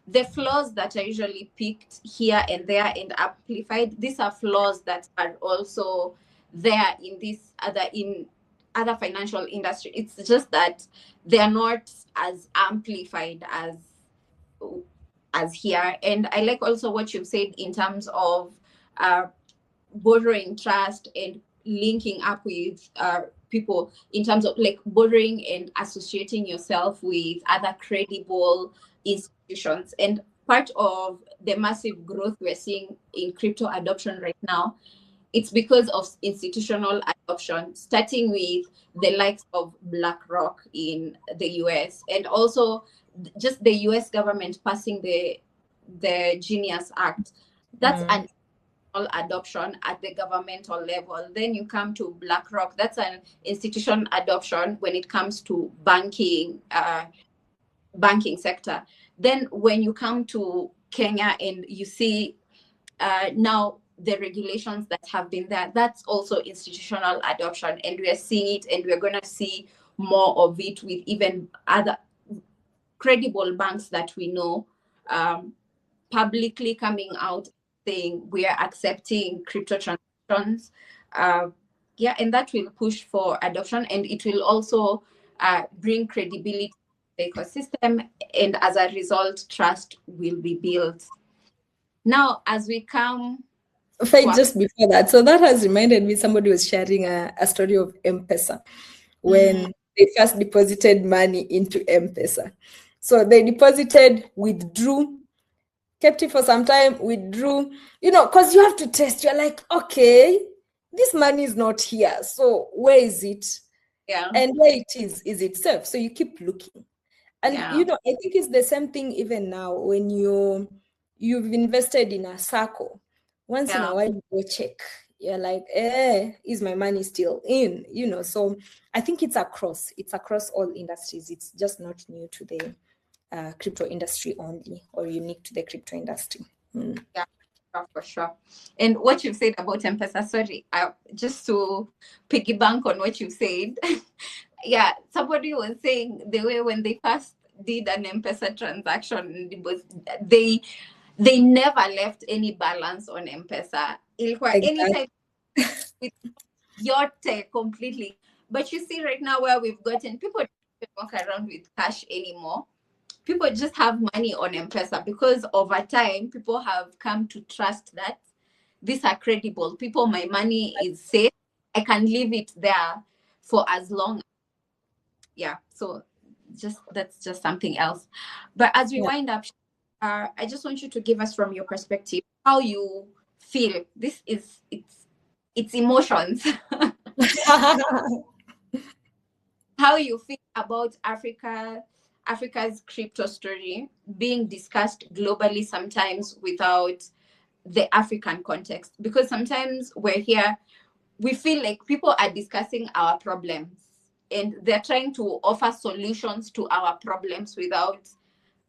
the flaws that are usually picked here and there and amplified, these are flaws that are also there in other financial industry. It's just that they are not as amplified as here. And I like also what you've said in terms of borrowing trust and linking up with people in terms of like borrowing and associating yourself with other credible institutions. And part of the massive growth we're seeing in crypto adoption right now, it's because of institutional adoption, starting with the likes of BlackRock in the US, and also just the US government passing the Genius Act. That's an adoption at the governmental level. Then you come to BlackRock. That's an institution adoption when it comes to banking sector. Then when you come to Kenya and you see now the regulations that have been there, that's also institutional adoption, and we are seeing it, and we're going to see more of it with even other credible banks that we know publicly coming out saying we are accepting crypto transactions. And that will push for adoption, and it will also bring credibility to the ecosystem, and as a result, trust will be built. Now, as we come... Just before that, so that has reminded me, somebody was sharing a story of M-Pesa when they first deposited money into M-Pesa. So they deposited, withdrew, kept it for some time, withdrew, because you have to test. You're like, okay, this money is not here. So where is it? Yeah. And where it is it safe? So you keep looking. And, I think it's the same thing even now when you've invested in a circle. Once in a while, you go check. You're like, is my money still in? So I think it's across all industries. It's just not new to the crypto industry only, or unique to the crypto industry. Yeah, for sure. And what you've said about M-Pesa, sorry, just to piggyback on what you said, yeah, somebody was saying the way when they first did an M-Pesa transaction, it was they never left any balance on M-Pesa. Anytime with your tech completely. But you see right now where we've gotten, people don't walk around with cash anymore. People just have money on M-Pesa because over time, people have come to trust that these are credible. My money is safe. I can leave it there for as long. Yeah, so that's just something else. But as we wind up, I just want you to give us from your perspective how you feel. It's emotions. How you feel about Africa's crypto story being discussed globally sometimes without the African context, because sometimes we're here, we feel like people are discussing our problems and they're trying to offer solutions to our problems without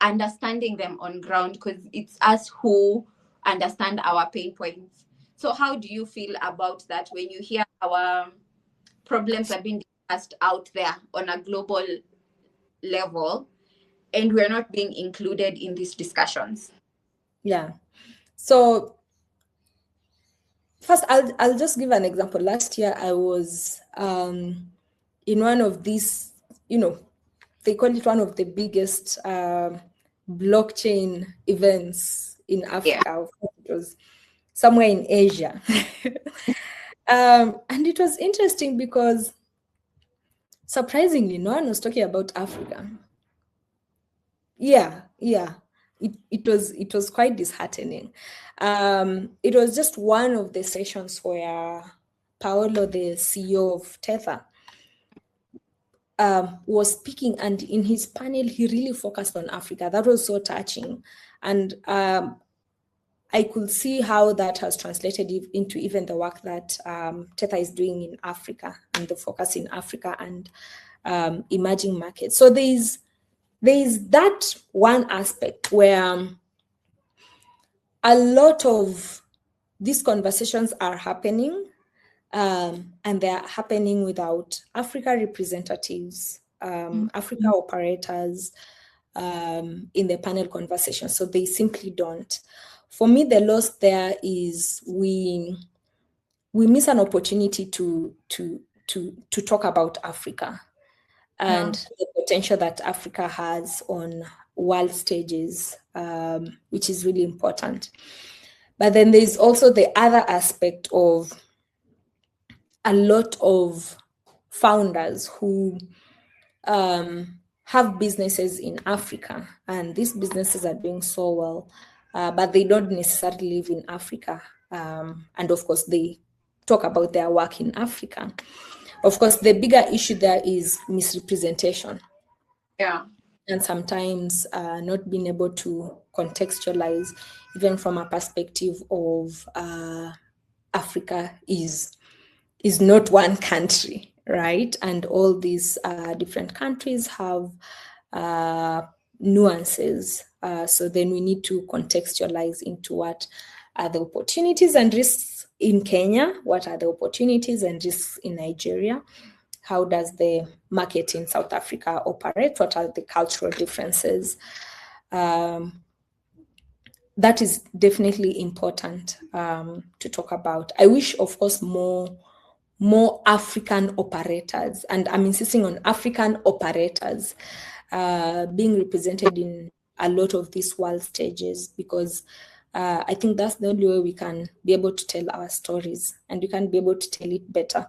understanding them on ground, because it's us who understand our pain points. So how do you feel about that when you hear our problems are being discussed out there on a global level and we're not being included in these discussions? Yeah. So first, I'll just give an example. Last year, I was in one of these, they call it one of the biggest blockchain events in Africa. Yeah. It was somewhere in Asia. And it was interesting because surprisingly, no one was talking about Africa. Yeah. It was quite disheartening. It was just one of the sessions where Paolo, the CEO of Tether, was speaking, and in his panel, he really focused on Africa. That was so touching. And I could see how that has translated into even the work that Tether is doing in Africa and the focus in Africa and emerging markets. So there's that one aspect where a lot of these conversations are happening, and they're happening without Africa representatives, Africa operators in the panel conversation. So they simply don't. For me, the loss there is we miss an opportunity to talk about Africa and the potential that Africa has on world stages, which is really important. But then there's also the other aspect of a lot of founders who have businesses in Africa, and these businesses are doing so well, but they don't necessarily live in Africa. And of course, they talk about their work in Africa. Of course, the bigger issue there is misrepresentation. Yeah. And sometimes not being able to contextualize, even from a perspective of Africa is not one country, right? And all these different countries have nuances. So then we need to contextualize into what are the opportunities and risks in Kenya, what are the opportunities and risks in Nigeria, how does the market in South Africa operate, what are the cultural differences. That is definitely important to talk about. I wish, of course, more African operators, and I'm insisting on African operators being represented in a lot of these world stages, because I think that's the only way we can be able to tell our stories, and we can be able to tell it better.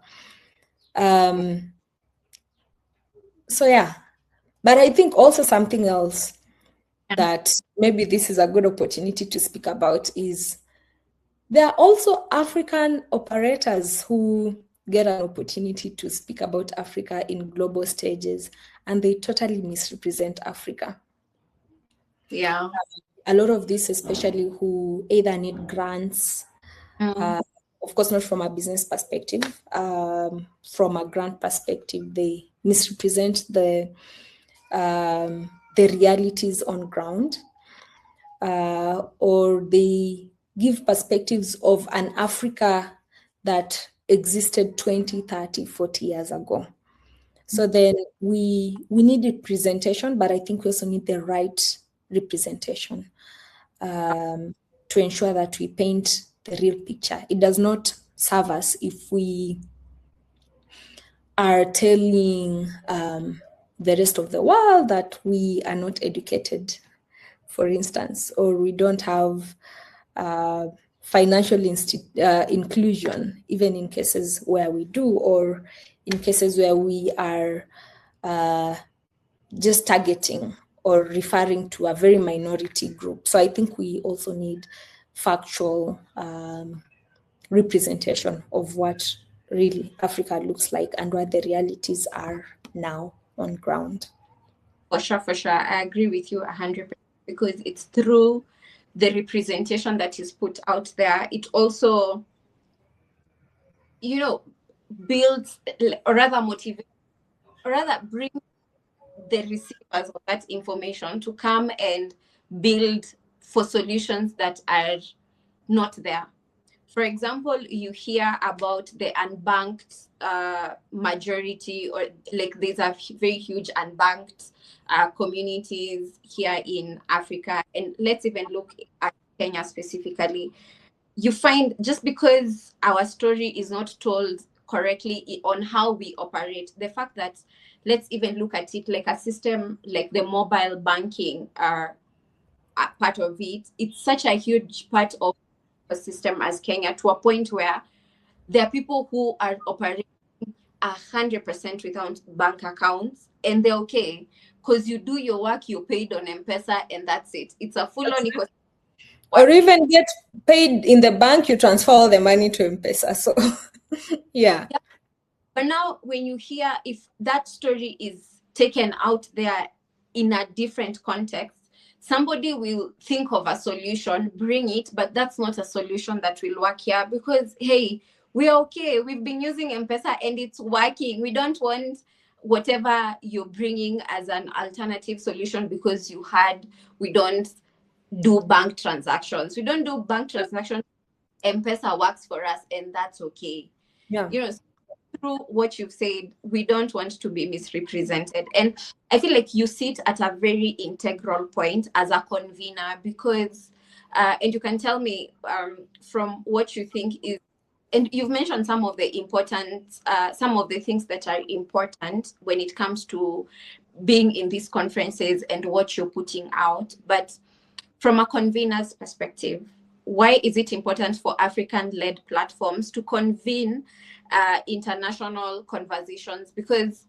So yeah, but I think also something else that maybe this is a good opportunity to speak about is there are also African operators who get an opportunity to speak about Africa in global stages, and they totally misrepresent Africa. Yeah. A lot of this, especially who either need grants, of course, not from a business perspective, from a grant perspective, they misrepresent the realities on ground, or they give perspectives of an Africa that existed 20, 30, 40 years ago. So then we need representation, but I think we also need the right representation to ensure that we paint the real picture. It does not serve us if we are telling the rest of the world that we are not educated, for instance, or we don't have financial inclusion, even in cases where we do, or in cases where we are just targeting or referring to a very minority group. So I think we also need factual representation of what really Africa looks like and what the realities are now on ground. For sure. I agree with you 100%, because it's through the representation that is put out there. It also, builds, or rather motivates, or rather brings the receivers of that information to come and build for solutions that are not there. For example, you hear about the unbanked majority, or like there's a very huge unbanked communities here in Africa. And let's even look at Kenya specifically. You find just because our story is not told correctly on how we operate, the fact that, let's even look at it like a system like the mobile banking part of it, it's such a huge part of a system as Kenya, to a point where there are people who are operating 100% without bank accounts, and they're okay because you do your work, you're paid on M-Pesa, and that's it. It's a full-on ecosystem. Or even get paid in the bank, you transfer all the money to M-Pesa. So, yeah. But now when you hear, if that story is taken out there in a different context, somebody will think of a solution, bring it, but that's not a solution that will work here, because, hey, we're okay. We've been using M-Pesa and it's working. We don't want whatever you're bringing as an alternative solution because we don't do bank transactions. We don't do bank transactions. M-Pesa works for us, and that's okay. Yeah. Through what you've said, we don't want to be misrepresented. And I feel like you sit at a very integral point as a convener, because, and you can tell me from what you think is, and you've mentioned some of the things that are important when it comes to being in these conferences and what you're putting out. But from a convener's perspective, why is it important for African-led platforms to convene international conversations? Because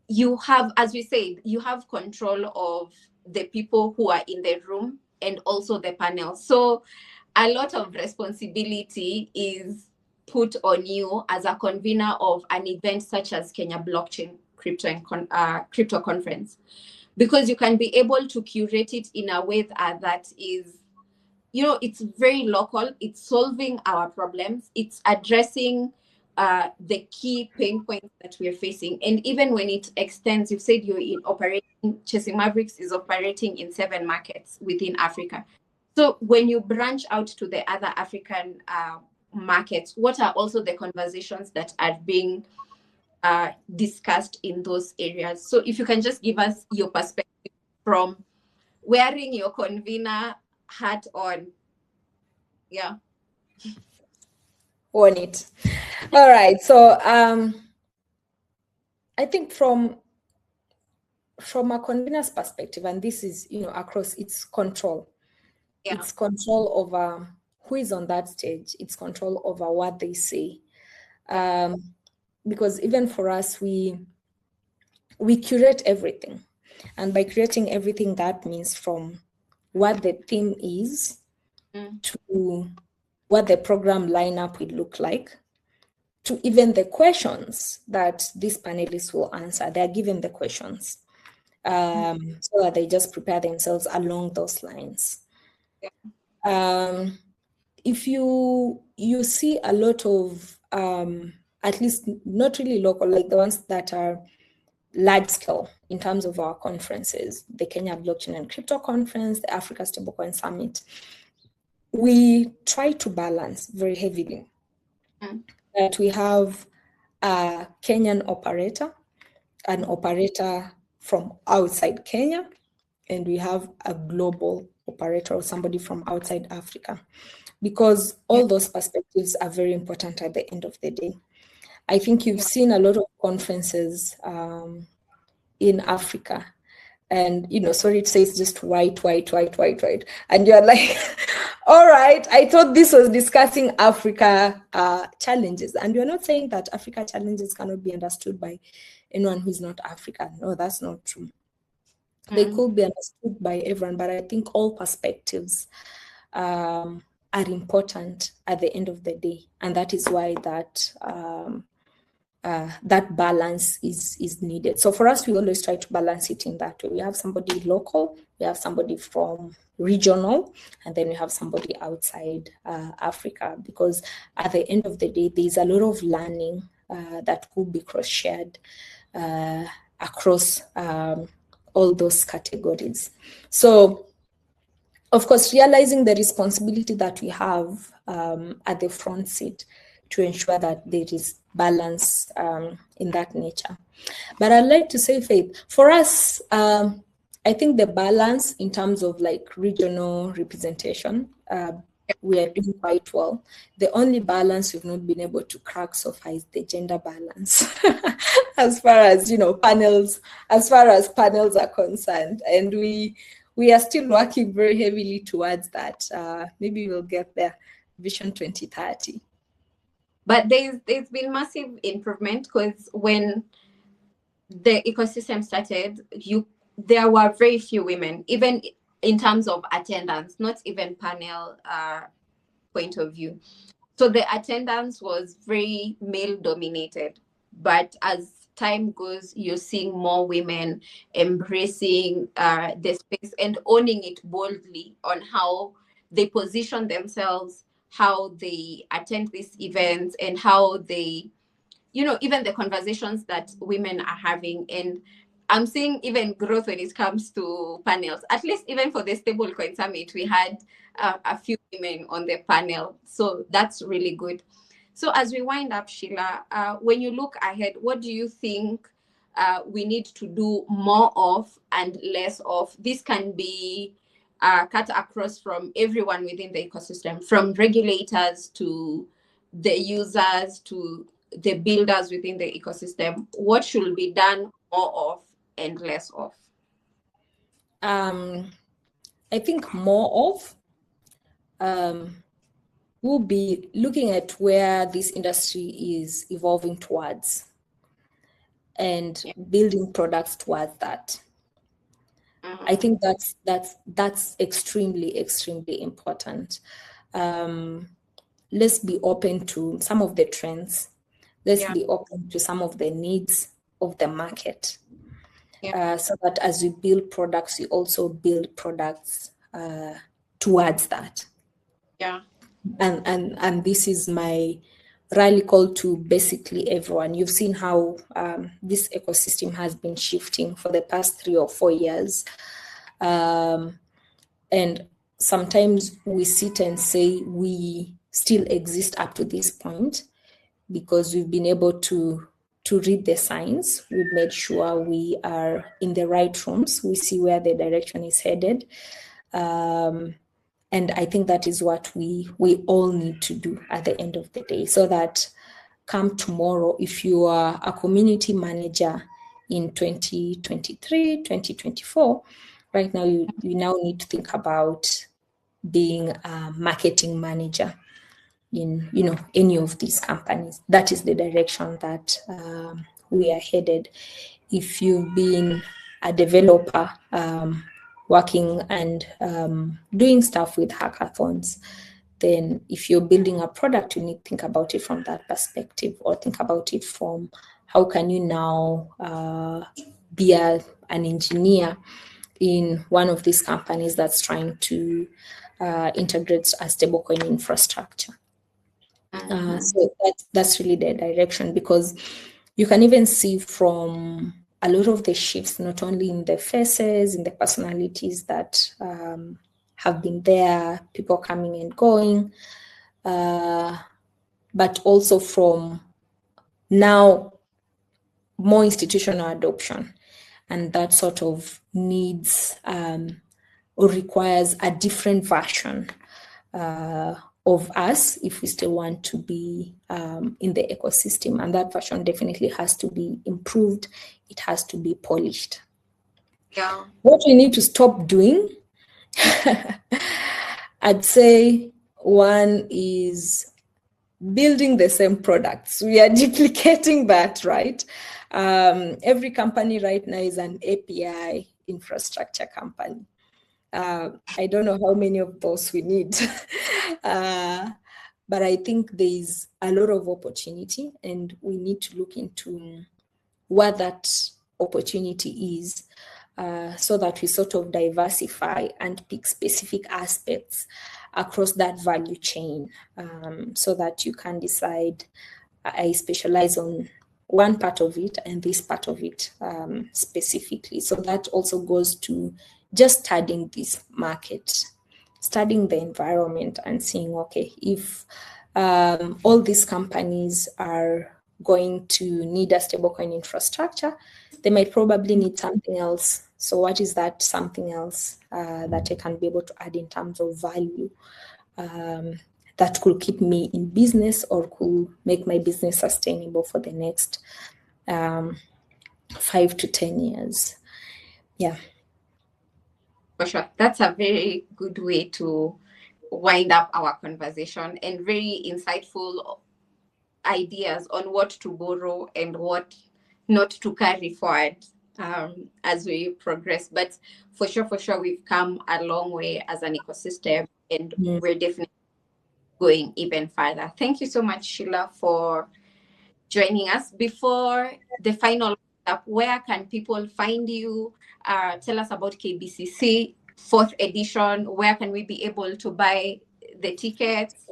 you have, as we said, you have control of the people who are in the room and also the panel. So a lot of responsibility is put on you as a convener of an event such as Kenya Blockchain Crypto Conference, because you can be able to curate it in a way that is, it's very local. It's solving our problems. It's addressing the key pain points that we're facing. And even when it extends, you said Chasing Mavericks is operating in 7 markets within Africa. So when you branch out to the other African markets, what are also the conversations that are being discussed in those areas? So if you can just give us your perspective from wearing your convener hat on. Yeah. On it. All right. So I think from a convener's perspective, and this is, across, its control. Yeah. It's control over who is on that stage. It's control over what they say. Because even for us, we curate everything. And by creating everything, that means from what the theme is to what the program lineup will look like, to even the questions that these panelists will answer. They're given the questions so that they just prepare themselves along those lines. If you see a lot of, at least not really local, like the ones that are large scale in terms of our conferences, the Kenya Blockchain and Crypto Conference, the Africa Stablecoin Summit, we try to balance very heavily that we have a Kenyan operator, an operator from outside Kenya, and we have a global operator or somebody from outside Africa, because all those perspectives are very important at the end of the day. I think you've seen a lot of conferences in Africa, and sorry to say, it's just white, and you're like, all right, I thought this was discussing Africa challenges, and you're not saying that Africa challenges cannot be understood by anyone who's not African. No, that's not true. They could be understood by everyone, but I think all perspectives are important at the end of the day, and that is why that that balance is needed. So for us, we always try to balance it in that way. We have somebody local, we have somebody from regional, and then we have somebody outside Africa, because at the end of the day, there's a lot of learning that could be cross-shared across all those categories. So, of course, realizing the responsibility that we have at the front seat to ensure that there is balance in that nature. But I'd like to say, Faith, for us, I think the balance in terms of like regional representation, we are doing quite well. The only balance we've not been able to crack so far is the gender balance, as far as, you know, panels, as far as panels are concerned. And we are still working very heavily towards that. Maybe we'll get there, Vision 2030. But there's been massive improvement, because when the ecosystem started, there were very few women, even in terms of attendance, not even panel point of view. So the attendance was very male dominated. But as time goes, you're seeing more women embracing the space and owning it boldly on how they position themselves, how they attend these events, and how they, you know, even the conversations that women are having. And I'm seeing even growth when it comes to panels. At least even for the Stablecoin Summit, we had a few women on the panel. So that's really good. So as we wind up, Sheila, when you look ahead, what do you think we need to do more of and less of? This can be cut across from everyone within the ecosystem, from regulators to the users to the builders within the ecosystem. What should be done more of and less of? I think more of we'll be looking at where this industry is evolving towards and building products towards that. I think that's extremely important. Let's be open to some of the trends. Let's be open to some of the needs of the market. So that as we build products, we also build products towards that. And this is my rally call to basically everyone. You've seen how this ecosystem has been shifting for the past 3 or 4 years. And sometimes we sit and say we still exist up to this point because we've been able to read the signs. We've made sure we are in the right rooms. We see where the direction is headed. And I think that is what we all need to do at the end of the day, so that come tomorrow, if you are a community manager in 2023, 2024, right now you now need to think about being a marketing manager in, you know, any of these companies. That is the direction that we are headed. If you've been a developer, working and doing stuff with hackathons, then if you're building a product, you need to think about it from that perspective, or think about it from how can you now be an engineer in one of these companies that's trying to integrate a stablecoin infrastructure. So that's really the direction, because you can even see from a lot of the shifts, not only in the faces, in the personalities that have been there, people coming and going, but also from now more institutional adoption. And that sort of needs or requires a different version of us if we still want to be in the ecosystem. And that version definitely has to be improved. It has to be polished. What we need to stop doing, I'd say one is building the same products. We are duplicating that, right? Every company right now is an API, infrastructure company. I don't know how many of those we need, but I think there's a lot of opportunity, and we need to look into what that opportunity is, so that we sort of diversify and pick specific aspects across that value chain, so that you can decide, I specialize on one part of it and this part of it specifically. So that also goes to just studying this market, studying the environment, and seeing, okay, if all these companies are going to need a stablecoin infrastructure, they might probably need something else. So what is that something else that I can be able to add in terms of value that could keep me in business or could make my business sustainable for the next 5 to 10 years? Yeah. For sure. That's a very good way to wind up our conversation, and very insightful ideas on what to borrow and what not to carry forward as we progress. But for sure, we've come a long way as an ecosystem, and we're definitely going even further. Thank you so much, Sheila, for joining us. Before the final up, where can people find you? Tell us about KBCC 4th edition. Where can we be able to buy the tickets?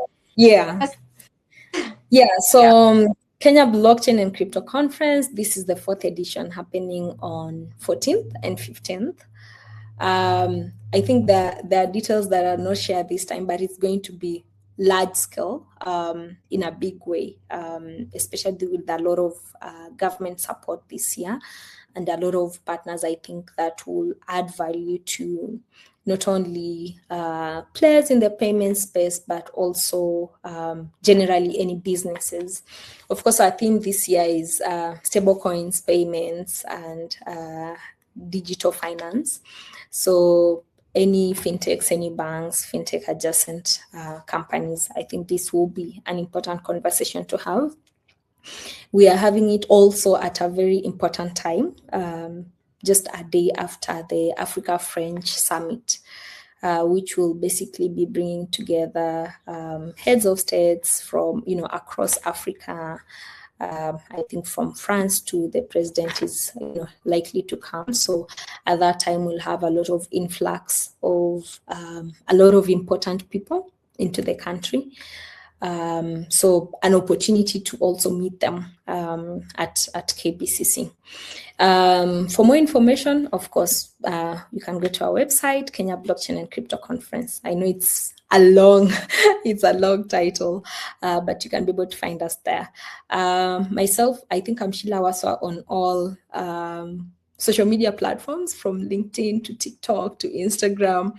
So Kenya Blockchain and Crypto Conference, this is the 4th edition, happening on 14th and 15th. I think there are details that are not shared this time, but it's going to be large scale in a big way, especially with a lot of government support this year, and a lot of partners, I think, that will add value to not only players in the payment space, but also generally any businesses. Of course, our theme this year is stablecoins, payments, and digital finance. So any fintechs, any banks, fintech adjacent companies, I think this will be an important conversation to have. We are having it also at a very important time, just a day after the Africa French Summit, which will basically be bringing together heads of states from, across Africa. I think from France to the president is likely to come. So at that time, we'll have a lot of influx of a lot of important people into the country. So an opportunity to also meet them at KBCC. For more information, of course, you can go to our website, Kenya Blockchain and Crypto Conference. I know it's a long title, but you can be able to find us there. Myself, I think I'm Sheila Waswa on all social media platforms, from LinkedIn to TikTok to Instagram,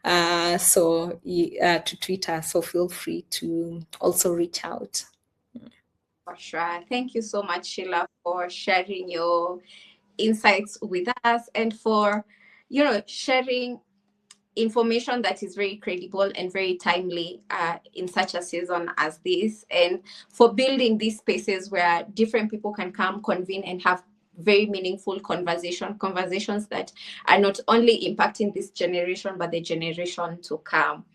to Twitter. So feel free to also reach out. For sure. Thank you so much, Sheila, for sharing your insights with us, and for sharing information that is very credible and very timely in such a season as this, and for building these spaces where different people can come, convene, and have very meaningful conversations that are not only impacting this generation, but the generation to come.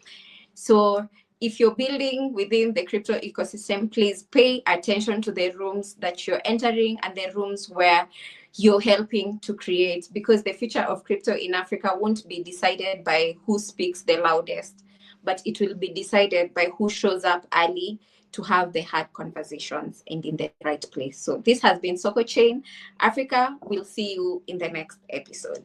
So if you're building within the crypto ecosystem, please pay attention to the rooms that you're entering and the rooms where you're helping to create, because the future of crypto in Africa won't be decided by who speaks the loudest, but it will be decided by who shows up early to have the hard conversations and in the right place. So this has been SokoChain Africa. We'll see you in the next episode.